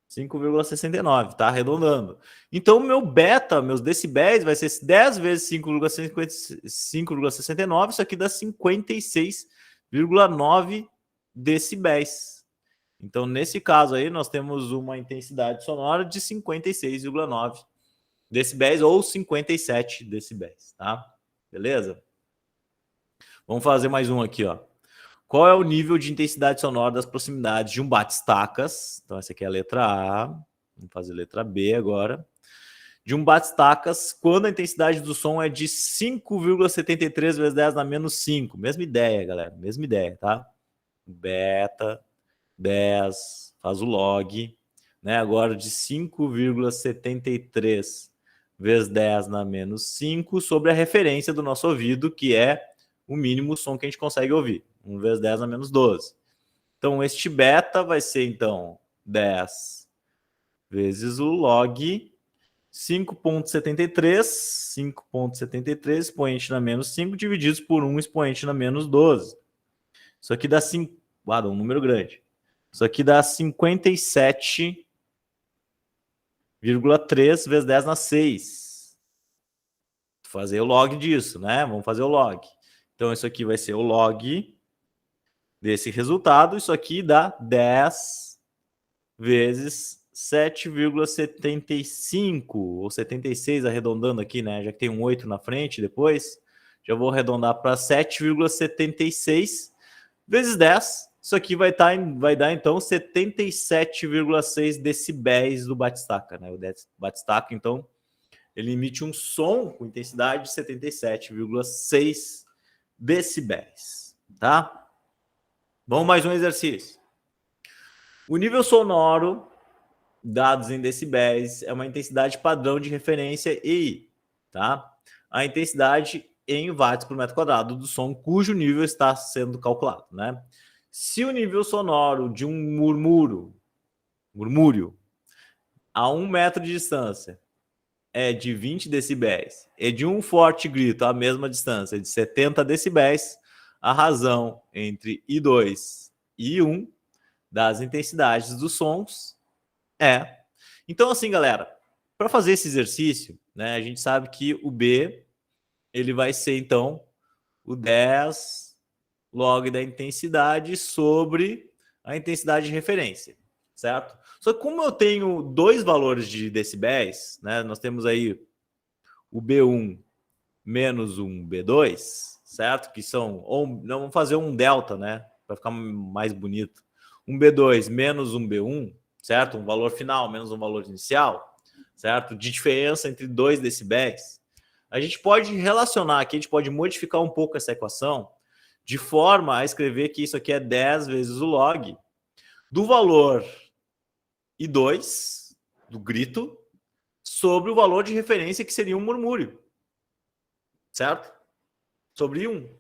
5,69, tá? Arredondando. Então, meu beta, meus decibéis, vai ser 10 vezes 5,69, isso aqui dá 56,9 decibéis. Então, nesse caso aí, nós temos uma intensidade sonora de 56,9 decibéis ou 57 decibéis, tá? Beleza? Vamos fazer mais um aqui, ó. Qual é o nível de intensidade sonora das proximidades de um bate-estacas? Então, essa aqui é a letra A. Vamos fazer a letra B agora. De um bate-estacas, quando a intensidade do som é de 5,73 vezes 10 na menos 5. Mesma ideia, galera. Mesma ideia, tá? Beta, 10, faz o log. Né? Agora de 5,73 vezes 10 na menos 5 sobre a referência do nosso ouvido, que é o mínimo som que a gente consegue ouvir. 1 vezes 10 na menos 12. Então, este beta vai ser, então, 10 vezes o log 5,73 expoente na menos 5 divididos por 1 expoente na menos 12. Isso aqui dá 5... Ah, dá um número grande. Isso aqui dá 57,3 vezes 10 na 6. Vou fazer o log disso, né? Vamos fazer o log. Então, isso aqui vai ser o log desse resultado. Isso aqui dá 10 vezes 7,75 ou 76, arredondando aqui, né? Já que tem um 8 na frente depois, já vou arredondar para 7,76 vezes 10. Isso aqui vai dar, então, 77,6 decibéis do batistaca, né? O batistaca, então, ele emite um som com intensidade de 77,6 decibéis, tá? Vamos mais um exercício. O nível sonoro, dados em decibéis, é uma intensidade padrão de referência EI, tá? A intensidade em watts por metro quadrado do som cujo nível está sendo calculado, né? Se o nível sonoro de um murmúrio a 1 metro de distância é de 20 decibéis e de um forte grito à mesma distância de 70 decibéis, a razão entre I2 e I1 das intensidades dos sons é... Então, assim, galera, para fazer esse exercício, né, a gente sabe que o B ele vai ser, então, o 10 log da intensidade sobre a intensidade de referência, certo? Só que como eu tenho dois valores de decibéis, né, nós temos aí o B1 menos um B2, certo? Que são, ou não, vamos fazer um delta, né? Para ficar mais bonito. Um B2 menos um B1, certo? Um valor final menos um valor inicial, certo? De diferença entre 2 decibéis. A gente pode relacionar aqui, a gente pode modificar um pouco essa equação de forma a escrever que isso aqui é 10 vezes o log do valor I2, do grito, sobre o valor de referência que seria um murmúrio. Certo? Sobre 1.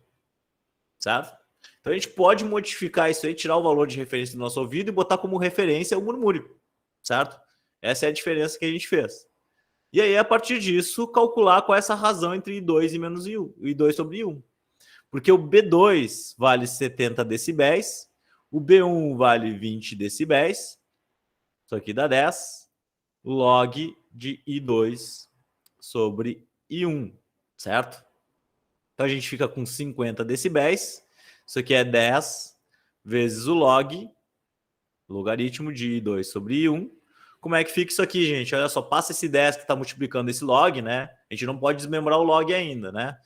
Certo? Então a gente pode modificar isso aí, tirar o valor de referência do nosso ouvido e botar como referência o murmúrio. Certo? Essa é a diferença que a gente fez. E aí, a partir disso, calcular qual é essa razão entre I2 e menos I1, I2 sobre I1. Porque o B2 vale 70 decibéis, o B1 vale 20 decibéis, isso aqui dá 10, log de I2 sobre I1, certo? Então a gente fica com 50 decibéis, isso aqui é 10 vezes o logaritmo de I2 sobre I1. Como é que fica isso aqui, gente? Olha só, passa esse 10 que está multiplicando esse log, né? A gente não pode desmembrar o log ainda, né?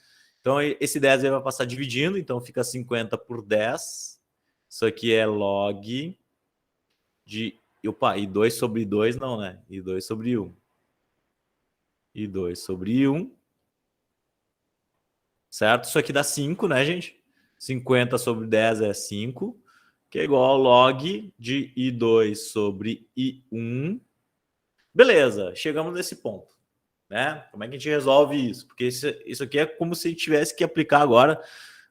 Então esse 10 vai passar dividindo, então fica 50 por 10. Isso aqui é log de... Opa, I2 sobre I2 não, né? I2 sobre I1. I2 sobre I1. Certo? Isso aqui dá 5, né, gente? 50 sobre 10 é 5, que é igual ao log de I2 sobre I1. Beleza, chegamos nesse ponto, né? Como é que a gente resolve isso? Porque isso aqui é como se a gente tivesse que aplicar agora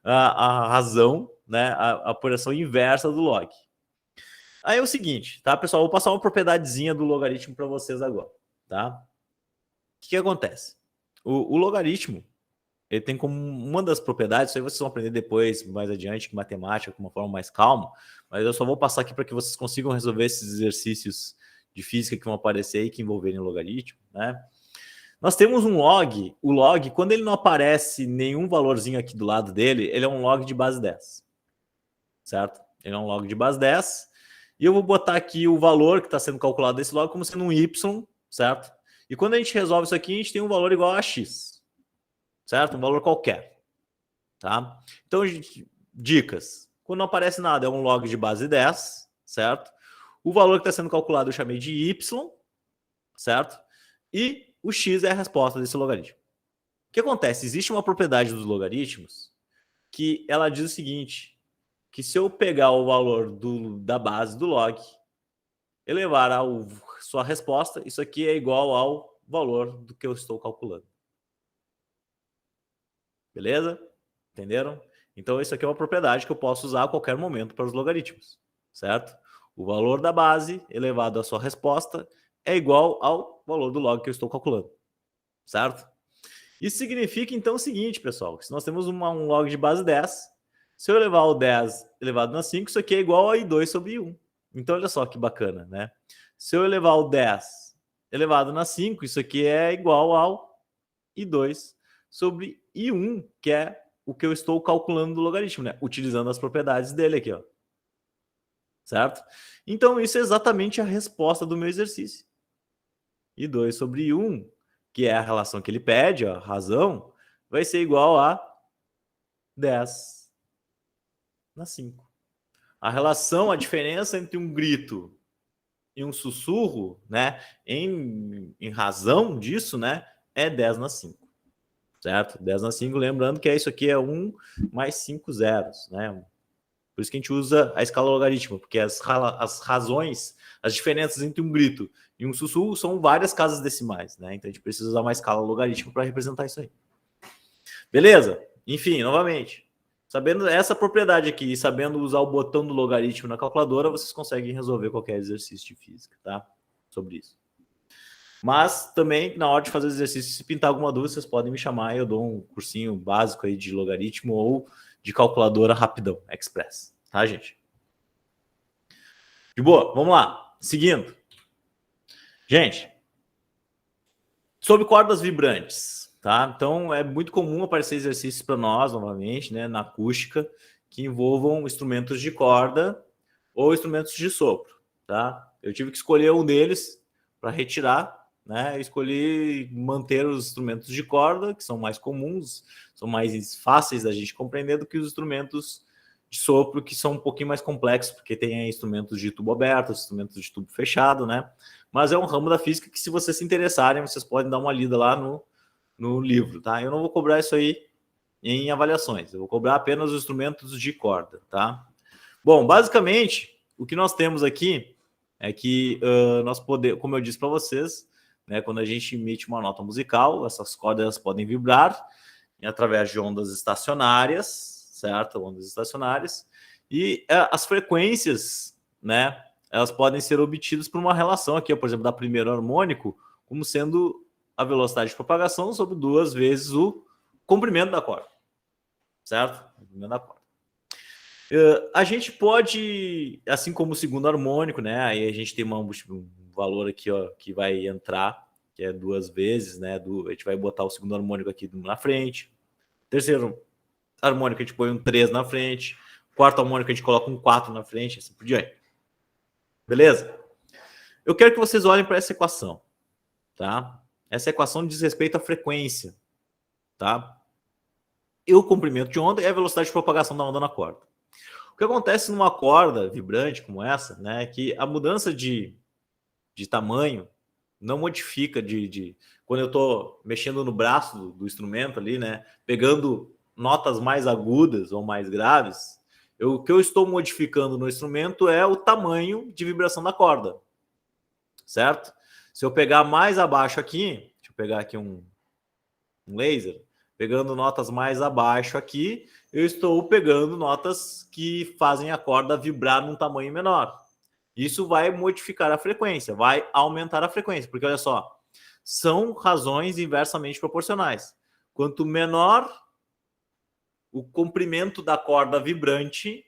a razão, né? A operação inversa do log. Aí é o seguinte, tá, pessoal? Vou passar uma propriedadezinha do logaritmo para vocês agora, tá? O que acontece? O logaritmo, ele tem como uma das propriedades, isso aí vocês vão aprender depois, mais adiante, com matemática, com uma forma mais calma, mas eu só vou passar aqui para que vocês consigam resolver esses exercícios de física que vão aparecer e que envolverem logaritmo, né? Nós temos um log, o log, quando ele não aparece nenhum valorzinho aqui do lado dele, ele é um log de base 10, certo? Ele é um log de base 10, e eu vou botar aqui o valor que está sendo calculado desse log como sendo um y, certo? E quando a gente resolve isso aqui, a gente tem um valor igual a x, certo? Um valor qualquer, tá? Então, dicas. Quando não aparece nada, é um log de base 10, certo? O valor que está sendo calculado eu chamei de y, certo? E o x é a resposta desse logaritmo. O que acontece? Existe uma propriedade dos logaritmos que ela diz o seguinte, que se eu pegar o valor da base do log, elevar a sua resposta, isso aqui é igual ao valor do que eu estou calculando. Beleza? Entenderam? Então, isso aqui é uma propriedade que eu posso usar a qualquer momento para os logaritmos, certo? O valor da base elevado à sua resposta é igual ao valor do log que eu estou calculando, certo? Isso significa, então, o seguinte, pessoal, que se nós temos um log de base 10, se eu elevar o 10 elevado na 5, isso aqui é igual a I2 sobre I1. Então, olha só que bacana, né? Se eu elevar o 10 elevado na 5, isso aqui é igual ao I2 sobre I1, que é o que eu estou calculando do logaritmo, né? Utilizando as propriedades dele aqui, ó. Certo? Então, isso é exatamente a resposta do meu exercício. I2 sobre I1, que é a relação que ele pede, ó, a razão, vai ser igual a 10 na 5. A relação, a diferença entre um grito e um sussurro, né, em razão disso, né, é 10 na 5. Certo? 10 na 5, lembrando que isso aqui é 1 mais 5 zeros, né? Por isso que a gente usa a escala logarítmica, porque as razões, as diferenças entre um grito e um sussurro são várias casas decimais, né? Então a gente precisa usar uma escala logarítmica para representar isso aí. Beleza? Enfim, novamente, sabendo essa propriedade aqui e sabendo usar o botão do logaritmo na calculadora, vocês conseguem resolver qualquer exercício de física, tá? Sobre isso. Mas também, na hora de fazer o exercício, se pintar alguma dúvida, vocês podem me chamar e eu dou um cursinho básico aí de logaritmo ou de calculadora rapidão, express. Tá, gente? De boa, vamos lá. Seguindo. Gente, sobre cordas vibrantes, tá? Então, é muito comum aparecer exercícios para nós, novamente, né, na acústica, que envolvam instrumentos de corda ou instrumentos de sopro, tá? Eu tive que escolher um deles para retirar, né? Eu escolhi manter os instrumentos de corda, que são mais comuns, são mais fáceis da gente compreender do que os instrumentos de sopro, que são um pouquinho mais complexos, porque tem instrumentos de tubo aberto, instrumentos de tubo fechado, né? Mas é um ramo da física que, se vocês se interessarem, vocês podem dar uma lida lá no livro, tá? Eu não vou cobrar isso aí em avaliações, eu vou cobrar apenas os instrumentos de corda, tá? Bom, basicamente, o que nós temos aqui é que nós podemos, como eu disse para vocês, né, quando a gente emite uma nota musical, essas cordas podem vibrar através de ondas estacionárias, certo? Ondas estacionárias. E as frequências, né, elas podem ser obtidas por uma relação aqui, por exemplo, da primeiro harmônico, como sendo a velocidade de propagação sobre 2 vezes o comprimento da corda, certo? Comprimento da corda. A gente pode, assim como o segundo harmônico, né? Aí a gente tem um valor aqui, ó, que vai entrar, que é 2 vezes, né? A gente vai botar o segundo harmônico aqui na frente. Terceiro harmônico a gente põe um 3 na frente. Quarto harmônico a gente coloca um 4 na frente, assim por diante. Beleza? Eu quero que vocês olhem para essa equação, tá? Essa equação diz respeito à frequência, tá? E o comprimento de onda é a velocidade de propagação da onda na corda. O que acontece numa corda vibrante como essa, né, é que a mudança de tamanho não modifica quando eu estou mexendo no braço do instrumento ali, né, pegando notas mais agudas ou mais graves, o que eu estou modificando no instrumento é o tamanho de vibração da corda, certo? Se eu pegar mais abaixo aqui, deixa eu pegar aqui um laser, pegando notas mais abaixo aqui, eu estou pegando notas que fazem a corda vibrar num tamanho menor. Isso vai modificar a frequência, vai aumentar a frequência, porque olha só, são razões inversamente proporcionais. Quanto menor o comprimento da corda vibrante,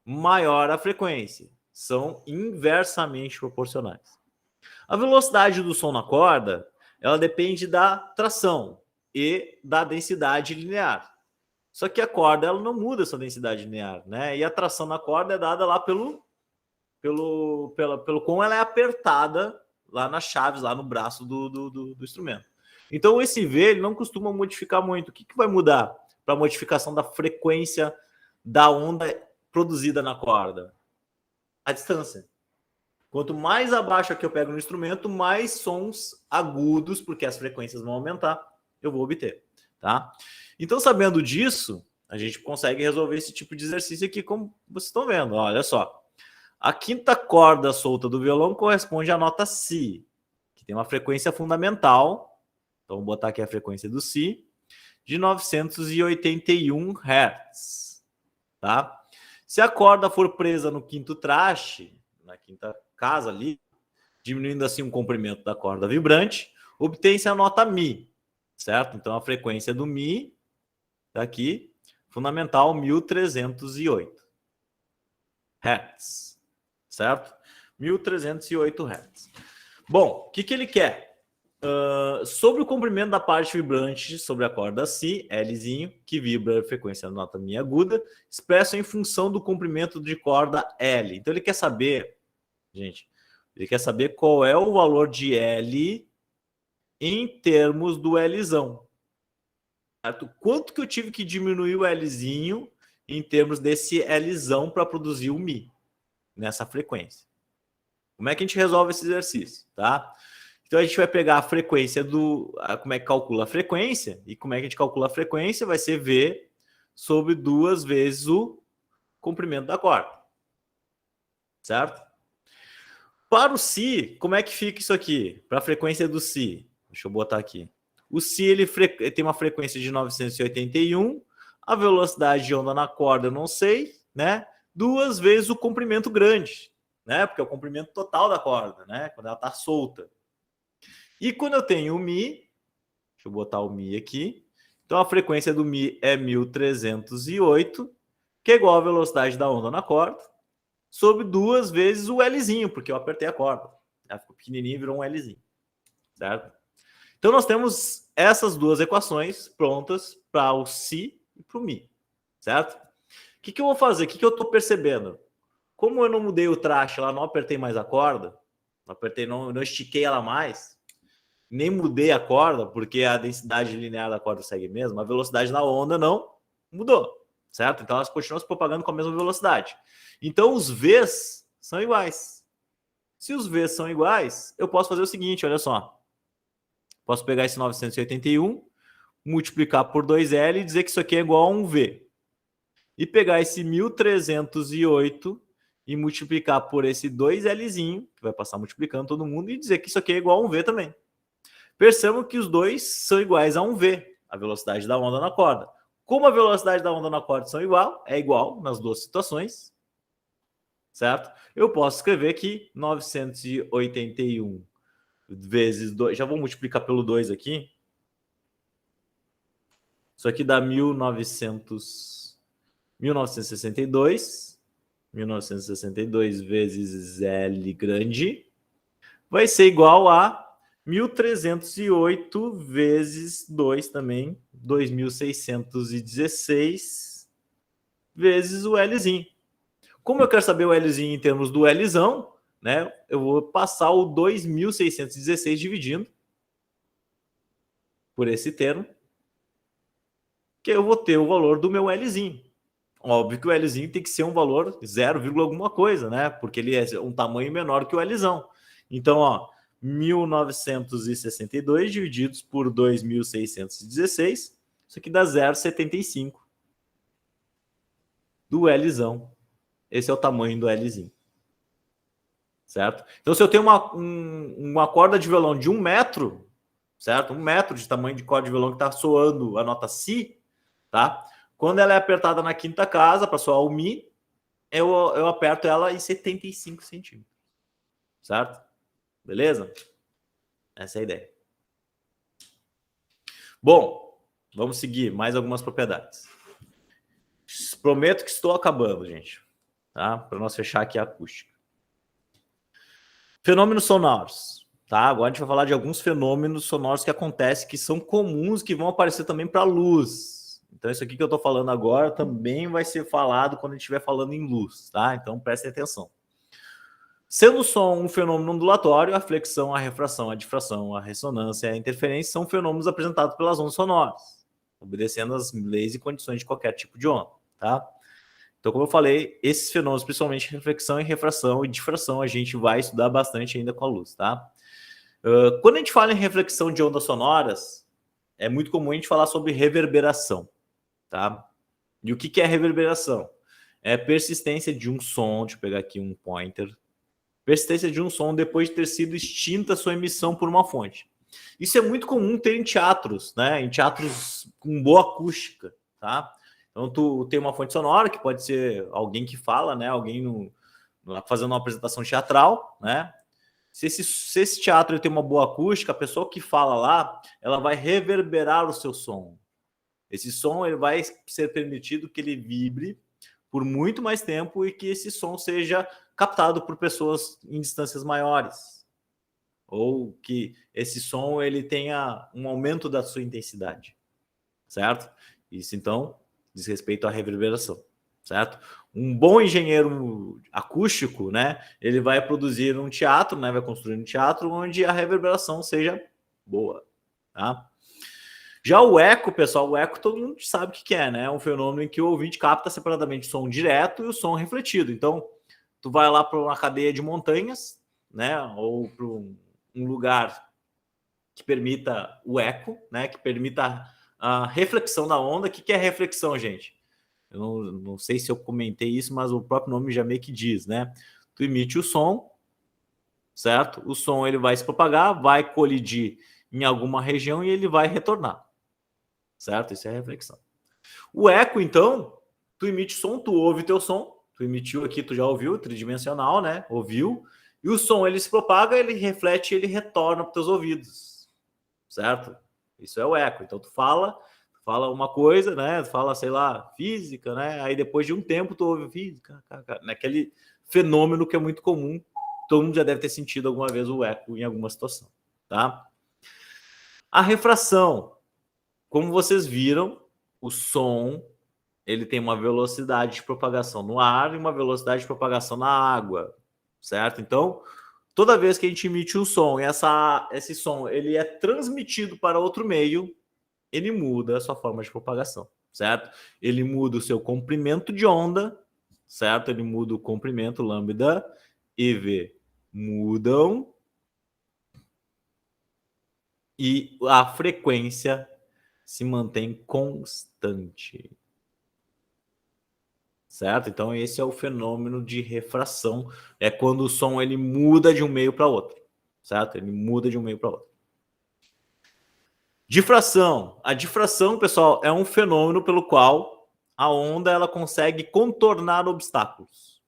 maior a frequência. São inversamente proporcionais. A velocidade do som na corda, ela depende da tração e da densidade linear. Só que a corda ela não muda essa densidade linear, né? E a tração na corda é dada lá pelo como ela é apertada lá nas chaves, lá no braço do instrumento. Então esse V ele não costuma modificar muito. O que vai mudar para a modificação da frequência da onda produzida na corda? A distância. Quanto mais abaixo aqui eu pego no instrumento, mais sons agudos, porque as frequências vão aumentar, eu vou obter, tá? Então, sabendo disso, a gente consegue resolver esse tipo de exercício aqui, como vocês estão vendo. Olha só. A quinta corda solta do violão corresponde à nota Si, que tem uma frequência fundamental. Então, vamos botar aqui a frequência do Si, de 981 Hz, tá? Se a corda for presa no quinto traste, na quinta casa ali, diminuindo assim o comprimento da corda vibrante, obtém-se a nota Mi, certo? Então a frequência do Mi tá aqui, fundamental 1308 Hz, certo? 1308 Hz. Bom, o que ele quer? Sobre o comprimento da parte vibrante sobre a corda Si, Lzinho, que vibra a frequência da nota Mi aguda, expresso em função do comprimento de corda L. Então ele quer saber, gente, ele quer saber qual é o valor de L em termos do Lzão. Certo? Quanto que eu tive que diminuir o Lzinho em termos desse Lzão para produzir o Mi nessa frequência? Como é que a gente resolve esse exercício, tá? Então a gente vai pegar a frequência como é que calcula a frequência, e como é que a gente calcula a frequência? Vai ser V sobre 2 vezes o comprimento da corda, certo? Para o Si, como é que fica isso aqui? Para a frequência do Si, deixa eu botar aqui. O Si ele tem uma frequência de 981, a velocidade de onda na corda eu não sei, né? 2 vezes o comprimento grande, né? Porque é o comprimento total da corda, né? Quando ela está solta. E quando eu tenho o Mi, deixa eu botar o Mi aqui. Então a frequência do Mi é 1308, que é igual à velocidade da onda na corda, sobre 2 vezes o Lzinho, porque eu apertei a corda. Ela ficou pequenininha e virou um Lzinho, certo? Então nós temos essas duas equações prontas para o Si e para o Mi, certo? O que eu vou fazer? O que eu estou percebendo? Como eu não mudei o traste lá, não apertei mais a corda, não estiquei ela mais, nem mudei a corda, porque a densidade linear da corda segue mesmo, a velocidade da onda não mudou, certo? Então elas continuam se propagando com a mesma velocidade. Então os V's são iguais. Se os V's são iguais, eu posso fazer o seguinte, olha só. Posso pegar esse 981, multiplicar por 2L e dizer que isso aqui é igual a um V. E pegar esse 1308 e multiplicar por esse 2Lzinho, que vai passar multiplicando todo mundo, e dizer que isso aqui é igual a um V também. Percebam que os dois são iguais a um V, a velocidade da onda na corda. Como a velocidade da onda na corda é igual nas duas situações, certo? Eu posso escrever aqui 981 vezes 2, já vou multiplicar pelo 2 aqui. Isso aqui dá 1962. 1962 vezes L grande vai ser igual a 1308 vezes 2 também, 2616 vezes o Lzinho. Como eu quero saber o Lzinho em termos do Lzão, né, eu vou passar o 2616 dividindo por esse termo, que eu vou ter o valor do meu Lzinho. Óbvio que o Lzinho tem que ser um valor 0, alguma coisa, né? Porque ele é um tamanho menor que o Lzão. Então, ó, 1962 divididos por 2616, isso aqui dá 0,75 do Lzão. Esse é o tamanho do Lzinho. Certo? Então, se eu tenho uma corda de violão de 1 metro, certo? 1 metro de tamanho de corda de violão que está soando a nota Si, tá? Quando ela é apertada na quinta casa para soar o Mi, eu aperto ela em 75 centímetros. Certo? Beleza? Essa é a ideia. Bom, vamos seguir mais algumas propriedades. Prometo que estou acabando, gente. Tá? Para nós fechar aqui a acústica. Fenômenos sonoros. Tá? Agora a gente vai falar de alguns fenômenos sonoros que acontecem, que são comuns, que vão aparecer também para a luz. Então, isso aqui que eu estou falando agora também vai ser falado quando a gente estiver falando em luz, tá? Então, prestem atenção. Sendo o som um fenômeno ondulatório, a flexão, a refração, a difração, a ressonância e a interferência são fenômenos apresentados pelas ondas sonoras, obedecendo às leis e condições de qualquer tipo de onda, tá? Então, como eu falei, esses fenômenos, principalmente reflexão e refração e difração, a gente vai estudar bastante ainda com a luz, tá? Quando a gente fala em reflexão de ondas sonoras, é muito comum a gente falar sobre reverberação, tá? E o que é reverberação? É a persistência de um som, deixa eu pegar aqui um pointer, persistência de um som depois de ter sido extinta sua emissão por uma fonte. Isso é muito comum ter em teatros, né? Em teatros com boa acústica, tá? Então, tu tem uma fonte sonora, que pode ser alguém que fala, né? Alguém fazendo uma apresentação teatral, né? Se esse teatro tem uma boa acústica, a pessoa que fala lá, ela vai reverberar o seu som. Esse som ele vai ser permitido que ele vibre por muito mais tempo e que esse som seja captado por pessoas em distâncias maiores. Ou que esse som ele tenha um aumento da sua intensidade. Certo? Isso, então, diz respeito à reverberação. Certo? Um bom engenheiro acústico, né, ele vai produzir um teatro, né, vai construir um teatro onde a reverberação seja boa, tá? Já o eco, pessoal, o eco todo mundo sabe o que é, né? É um fenômeno em que o ouvinte capta separadamente o som direto e o som refletido. Então, tu vai lá para uma cadeia de montanhas, né, ou para um lugar que permita o eco, né, que permita a reflexão da onda. O que é reflexão, gente? Eu não sei se eu comentei isso, mas o próprio nome já meio que diz, né? Tu emite o som, certo? O som ele vai se propagar, vai colidir em alguma região e ele vai retornar, certo? Isso é reflexão. O eco, então, tu emite som, tu ouve teu som, tu emitiu aqui, tu já ouviu, tridimensional, né? Ouviu, e o som ele se propaga, ele reflete, ele retorna para os teus ouvidos, certo? Isso é o eco. Então tu fala uma coisa, né? Tu fala, sei lá, física, né? Aí depois de um tempo tu ouve física, naquele fenômeno que é muito comum. Todo mundo já deve ter sentido alguma vez o eco em alguma situação, tá? A refração, como vocês viram, o som ele tem uma velocidade de propagação no ar e uma velocidade de propagação na água, certo? Então, toda vez que a gente emite um som e esse som ele é transmitido para outro meio, ele muda a sua forma de propagação, certo? Ele muda o seu comprimento de onda, certo? Ele muda o comprimento, lambda e V mudam e a frequência se mantém constante, certo? Então esse é o fenômeno de refração, é quando o som ele muda de um meio para outro, certo? Ele muda de um meio para outro. Difração. A difração, pessoal, é um fenômeno pelo qual a onda ela consegue contornar obstáculos,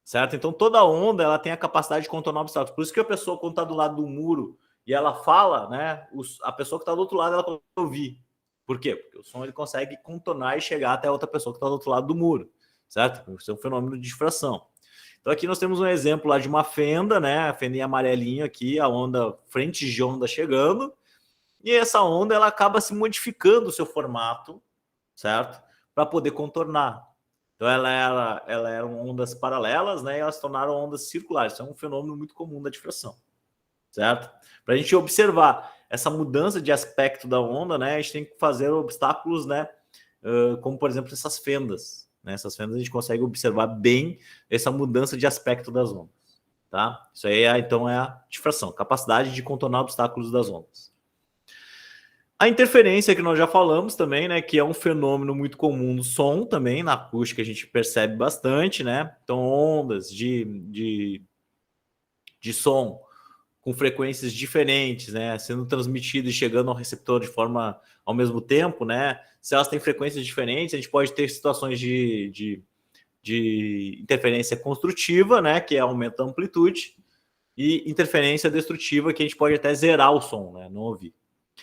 certo? Então toda onda ela tem a capacidade de contornar obstáculos. Por isso que a pessoa, quando está do lado do muro e ela fala, né, a pessoa que está do outro lado ela consegue ouvir. Por quê? Porque o som ele consegue contornar e chegar até a outra pessoa que está do outro lado do muro, certo? Isso é um fenômeno de difração. Então aqui nós temos um exemplo lá de uma fenda, né? A fenda em amarelinho aqui, a onda, frente de onda chegando, e essa onda ela acaba se modificando o seu formato, certo? Para poder contornar. Então ela eram ondas paralelas, né? E elas se tornaram ondas circulares. Isso é um fenômeno muito comum da difração, certo? Para a gente observar essa mudança de aspecto da onda, né? A gente tem que fazer obstáculos, né? Como por exemplo essas fendas. Nessas fendas a gente consegue observar bem essa mudança de aspecto das ondas, tá? Isso aí então é a difração, capacidade de contornar obstáculos das ondas. A interferência que nós já falamos também, né, que é um fenômeno muito comum no som também, na acústica a gente percebe bastante, né? Então ondas de som com frequências diferentes, né, sendo transmitidas e chegando ao receptor de forma ao mesmo tempo, né? Se elas têm frequências diferentes, a gente pode ter situações de interferência construtiva, né, que é aumento da amplitude, e interferência destrutiva, que a gente pode até zerar o som, né, não ouvir.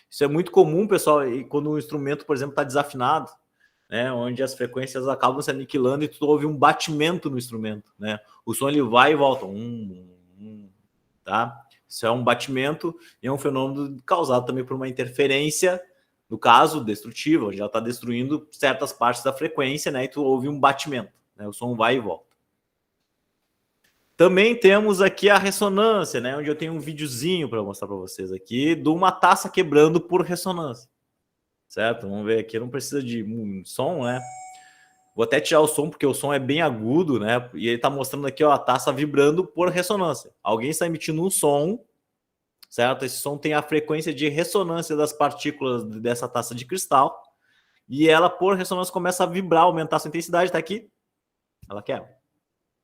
Isso é muito comum, pessoal, e quando o instrumento, por exemplo, está desafinado, né, onde as frequências acabam se aniquilando e tu ouve um batimento no instrumento, né? O som ele vai e volta, tá? Isso é um batimento e é um fenômeno causado também por uma interferência, no caso, destrutiva, onde ela está destruindo certas partes da frequência, né? E tu ouve um batimento, né? O som vai e volta. Também temos aqui a ressonância, né? Onde eu tenho um videozinho para mostrar para vocês aqui de uma taça quebrando por ressonância, certo? Vamos ver aqui, não precisa de som, né? Vou até tirar o som, porque o som é bem agudo, né? E ele está mostrando aqui, ó, a taça vibrando por ressonância. Alguém está emitindo um som, certo? Esse som tem a frequência de ressonância das partículas dessa taça de cristal. E ela, por ressonância, começa a vibrar, aumentar a sua intensidade. Tá aqui, ela quebra.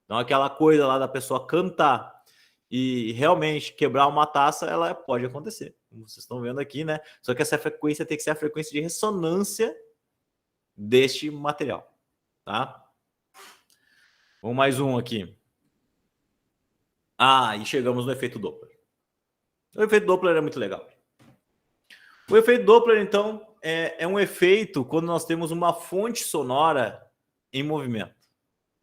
Então, aquela coisa lá da pessoa cantar e realmente quebrar uma taça, ela pode acontecer, como vocês estão vendo aqui, né? Só que essa frequência tem que ser a frequência de ressonância deste material, tá? Vamos mais um aqui. E chegamos no efeito Doppler. O efeito Doppler é muito legal. O efeito Doppler, então, é um efeito quando nós temos uma fonte sonora em movimento,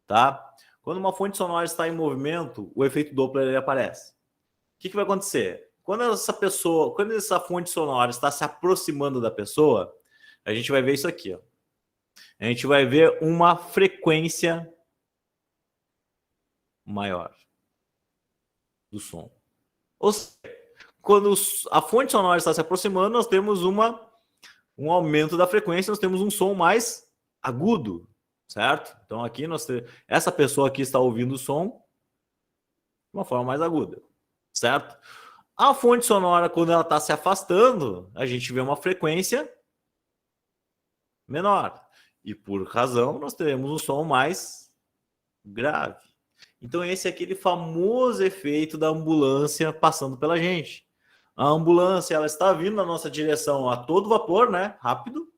tá? Quando uma fonte sonora está em movimento, o efeito Doppler ele aparece. O que vai acontecer? Quando essa fonte sonora está se aproximando da pessoa, a gente vai ver isso aqui, ó. A gente vai ver uma frequência maior do som. Ou seja, quando a fonte sonora está se aproximando, nós temos um aumento da frequência, nós temos um som mais agudo, certo? Então aqui essa pessoa aqui está ouvindo o som de uma forma mais aguda, certo? A fonte sonora, quando ela está se afastando, a gente vê uma frequência menor. E por razão, nós teremos um som mais grave. Então esse é aquele famoso efeito da ambulância passando pela gente. A ambulância ela está vindo na nossa direção a todo vapor, né? Rápido,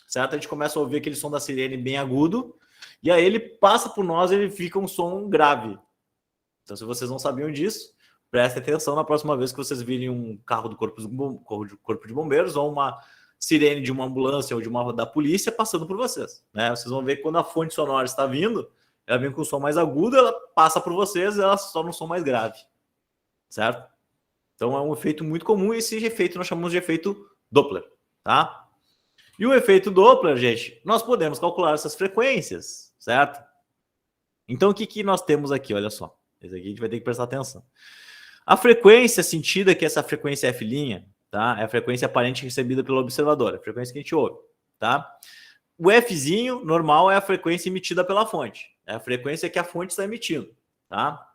certo? A gente começa a ouvir aquele som da sirene bem agudo, e aí ele passa por nós e ele fica um som grave. Então, se vocês não sabiam disso, prestem atenção na próxima vez que vocês virem um carro do corpo de bombeiros ou uma sirene de uma ambulância ou da polícia passando por vocês, né? Vocês vão ver que quando a fonte sonora está vindo, ela vem com um som mais agudo, ela passa por vocês e ela se torna um som mais grave, certo? Então é um efeito muito comum e esse efeito nós chamamos de efeito Doppler, tá? E o efeito Doppler, gente, nós podemos calcular essas frequências, certo? Então o que nós temos aqui? Olha só, esse aqui a gente vai ter que prestar atenção. A frequência sentida, que é essa frequência F', tá? É a frequência aparente recebida pelo observador, a frequência que a gente ouve, tá? O Fzinho normal é a frequência emitida pela fonte, é a frequência que a fonte está emitindo, tá?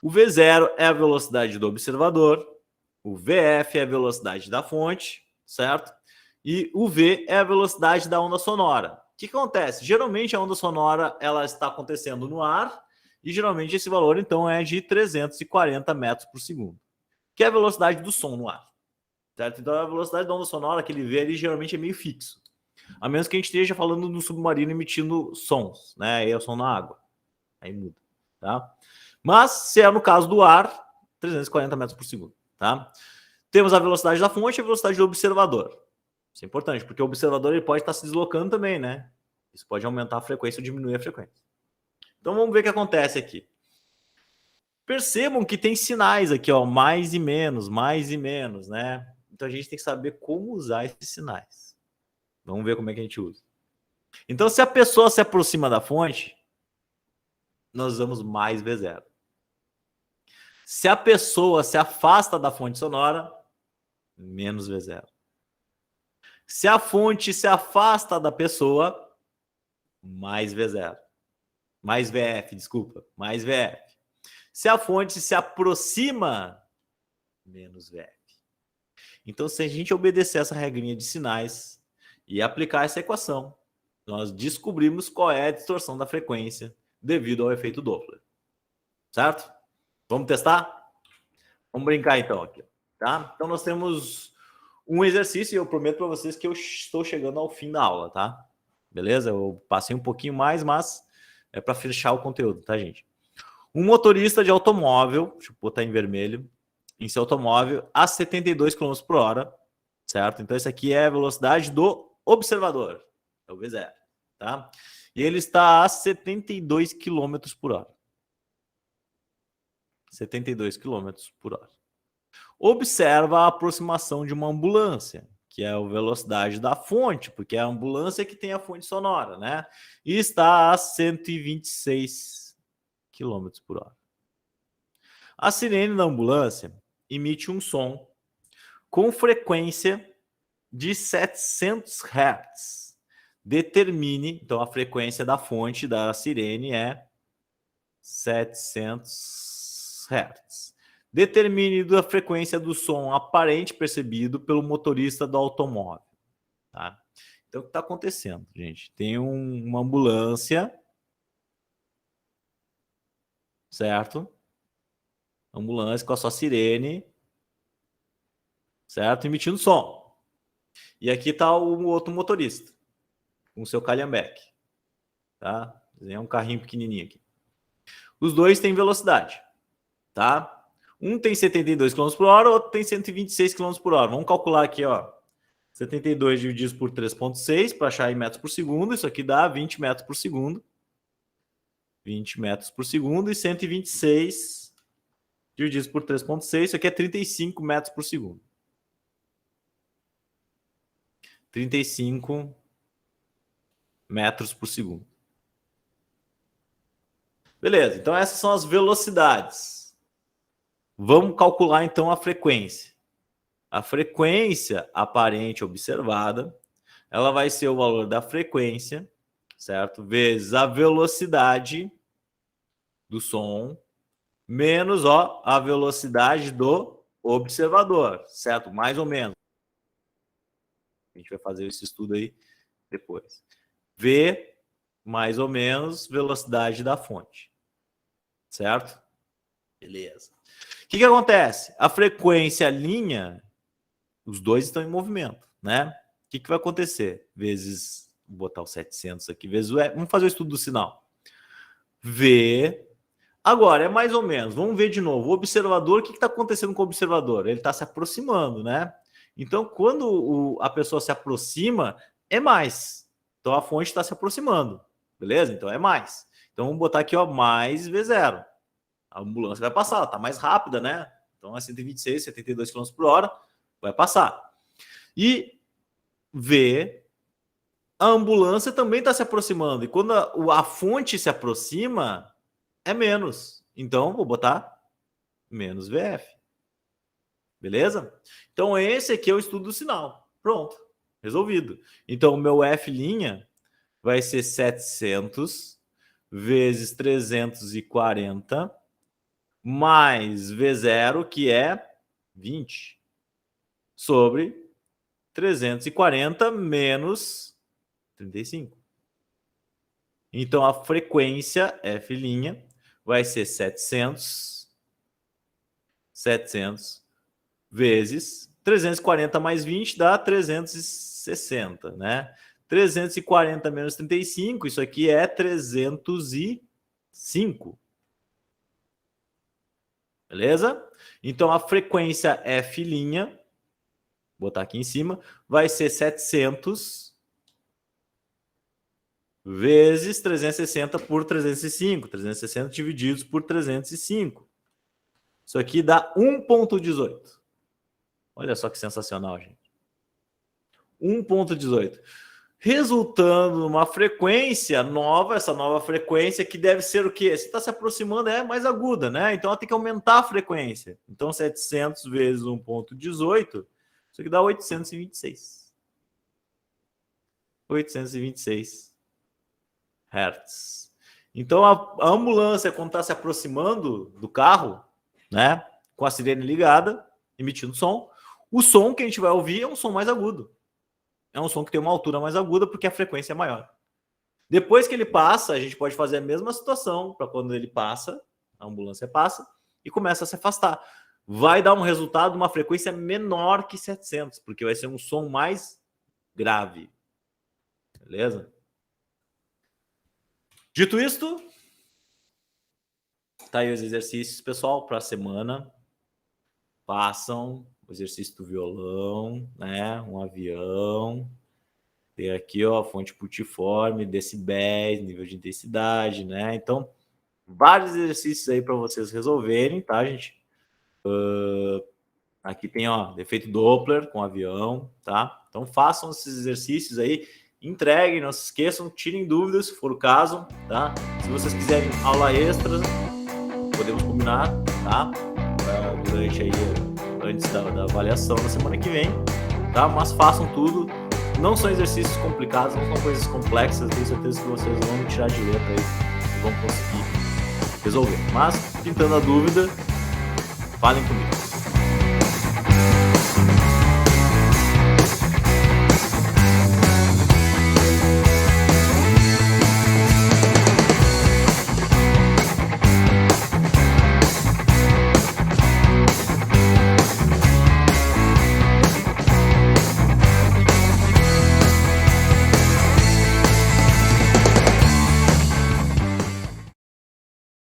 O V0 é a velocidade do observador, o VF é a velocidade da fonte, certo? E o V é a velocidade da onda sonora. O que acontece? Geralmente a onda sonora ela está acontecendo no ar e geralmente esse valor então é de 340 metros por segundo, que é a velocidade do som no ar, certo? Então a velocidade da onda sonora, aquele V ali, geralmente é meio fixo, a menos que a gente esteja falando no submarino emitindo sons, né? Aí é o som na água, aí muda. tá? Mas, se é no caso do ar, 340 metros por segundo, tá? Temos a velocidade da fonte e a velocidade do observador. Isso é importante, porque o observador ele pode estar se deslocando também, né? Isso pode aumentar a frequência ou diminuir a frequência. Então, vamos ver o que acontece aqui. Percebam que tem sinais aqui, ó, mais e menos, né? Então, a gente tem que saber como usar esses sinais. Vamos ver como é que a gente usa. Então, se a pessoa se aproxima da fonte, nós usamos mais V0. Se a pessoa se afasta da fonte sonora, menos V0. Se a fonte se afasta da pessoa, mais V0. Mais VF, desculpa. Mais VF. Se a fonte se aproxima, menos VF. Então, se a gente obedecer essa regrinha de sinais e aplicar essa equação, nós descobrimos qual é a distorção da frequência devido ao efeito Doppler. Certo? Vamos testar? Vamos brincar então aqui. Tá? Então, nós temos um exercício e eu prometo para vocês que eu estou chegando ao fim da aula, tá? Beleza? Eu passei um pouquinho mais, mas é para fechar o conteúdo, tá, gente? Um motorista de automóvel, deixa eu botar em vermelho, em seu automóvel a 72 km por hora, certo? Então, esse aqui é a velocidade do observador, é o V0, tá? E ele está a 72 km por hora. 72 km por hora. Observa a aproximação de uma ambulância, que é a velocidade da fonte, porque é a ambulância que tem a fonte sonora, né? E está a 126 km por hora. A sirene da ambulância emite um som com frequência de 700 Hz. Determine, então a frequência da fonte da sirene é 700 Hz. Determine a frequência do som aparente percebido pelo motorista do automóvel. Tá? Então, o que está acontecendo, gente? Tem uma ambulância, certo? Ambulância com a sua sirene, certo? Emitindo som. E aqui está o outro motorista, com o seu calhambeque. Tá? É um carrinho pequenininho aqui. Os dois têm velocidade, tá? Um tem 72 km por hora, o outro tem 126 km por hora. Vamos calcular aqui, ó. 72 divididos por 3,6 para achar em metros por segundo. Isso aqui dá 20 metros por segundo. 20 metros por segundo. E 126 divididos por 3,6. Isso aqui é 35 metros por segundo. 35 metros por segundo. Beleza, então essas são as velocidades. Vamos calcular então a frequência. A frequência aparente observada, ela vai ser o valor da frequência, certo? Vezes a velocidade do som, menos a velocidade do observador, certo? Mais ou menos. A gente vai fazer esse estudo aí depois. V mais ou menos velocidade da fonte, certo? Beleza. O que acontece? A frequência linha, os dois estão em movimento, né? O que vai acontecer? Vezes, vou botar o 700 aqui, vezes o E. Vamos fazer o estudo do sinal. V. Agora, é mais ou menos. Vamos ver de novo. O observador, o que está acontecendo com o observador? Ele está se aproximando, né? Então, quando a pessoa se aproxima, é mais. Então, a fonte está se aproximando, beleza? Então, é mais. Então, vamos botar aqui, ó, mais V0. A ambulância vai passar, ela está mais rápida, né? Então, é 126, 72 km por hora, vai passar. E V, a ambulância também está se aproximando. E quando a fonte se aproxima, é menos. Então, vou botar menos VF. Beleza? Então, esse aqui é o estudo do sinal. Pronto, resolvido. Então, o meu F' vai ser 700 vezes 340 mais V0, que é 20, sobre 340 menos 35. Então, a frequência F' vai ser 700 vezes 340 mais 20 dá 360, né? 340 menos 35, isso aqui é 305. Beleza? Então, a frequência F', vou botar aqui em cima, vai ser 700 vezes 360 por 305. 360 divididos por 305. Isso aqui dá 1,18. Olha só que sensacional, gente. 1,18. Resultando numa frequência nova, essa nova frequência que deve ser o quê? Se está se aproximando, é mais aguda, né? Então ela tem que aumentar a frequência. Então 700 vezes 1,18, isso aqui dá 826. 826 Hz. Então a ambulância, quando está se aproximando do carro, né, com a sirene ligada, emitindo som, o som que a gente vai ouvir é um som mais agudo. É um som que tem uma altura mais aguda porque a frequência é maior. Depois que ele passa, a gente pode fazer a mesma situação para quando ele passa, a ambulância passa e começa a se afastar. Vai dar um resultado, uma frequência menor que 700, porque vai ser um som mais grave. Beleza? Dito isto, tá aí os exercícios, pessoal, para a semana. Façam o exercício do violão, né? Um avião. Tem aqui, ó, fonte putiforme, decibéis, nível de intensidade, né? Então, vários exercícios aí para vocês resolverem, tá, gente? Aqui tem, ó, efeito Doppler com avião, tá? Então, façam esses exercícios aí, entreguem, não se esqueçam, tirem dúvidas, se for o caso, tá? Se vocês quiserem aula extra, podemos combinar, tá? Durante aí, antes da avaliação da semana que vem, tá? Mas façam tudo. Não são exercícios complicados, não são coisas complexas. Tenho certeza que vocês vão tirar de letra aí e vão conseguir resolver. Mas, pintando a dúvida, falem comigo.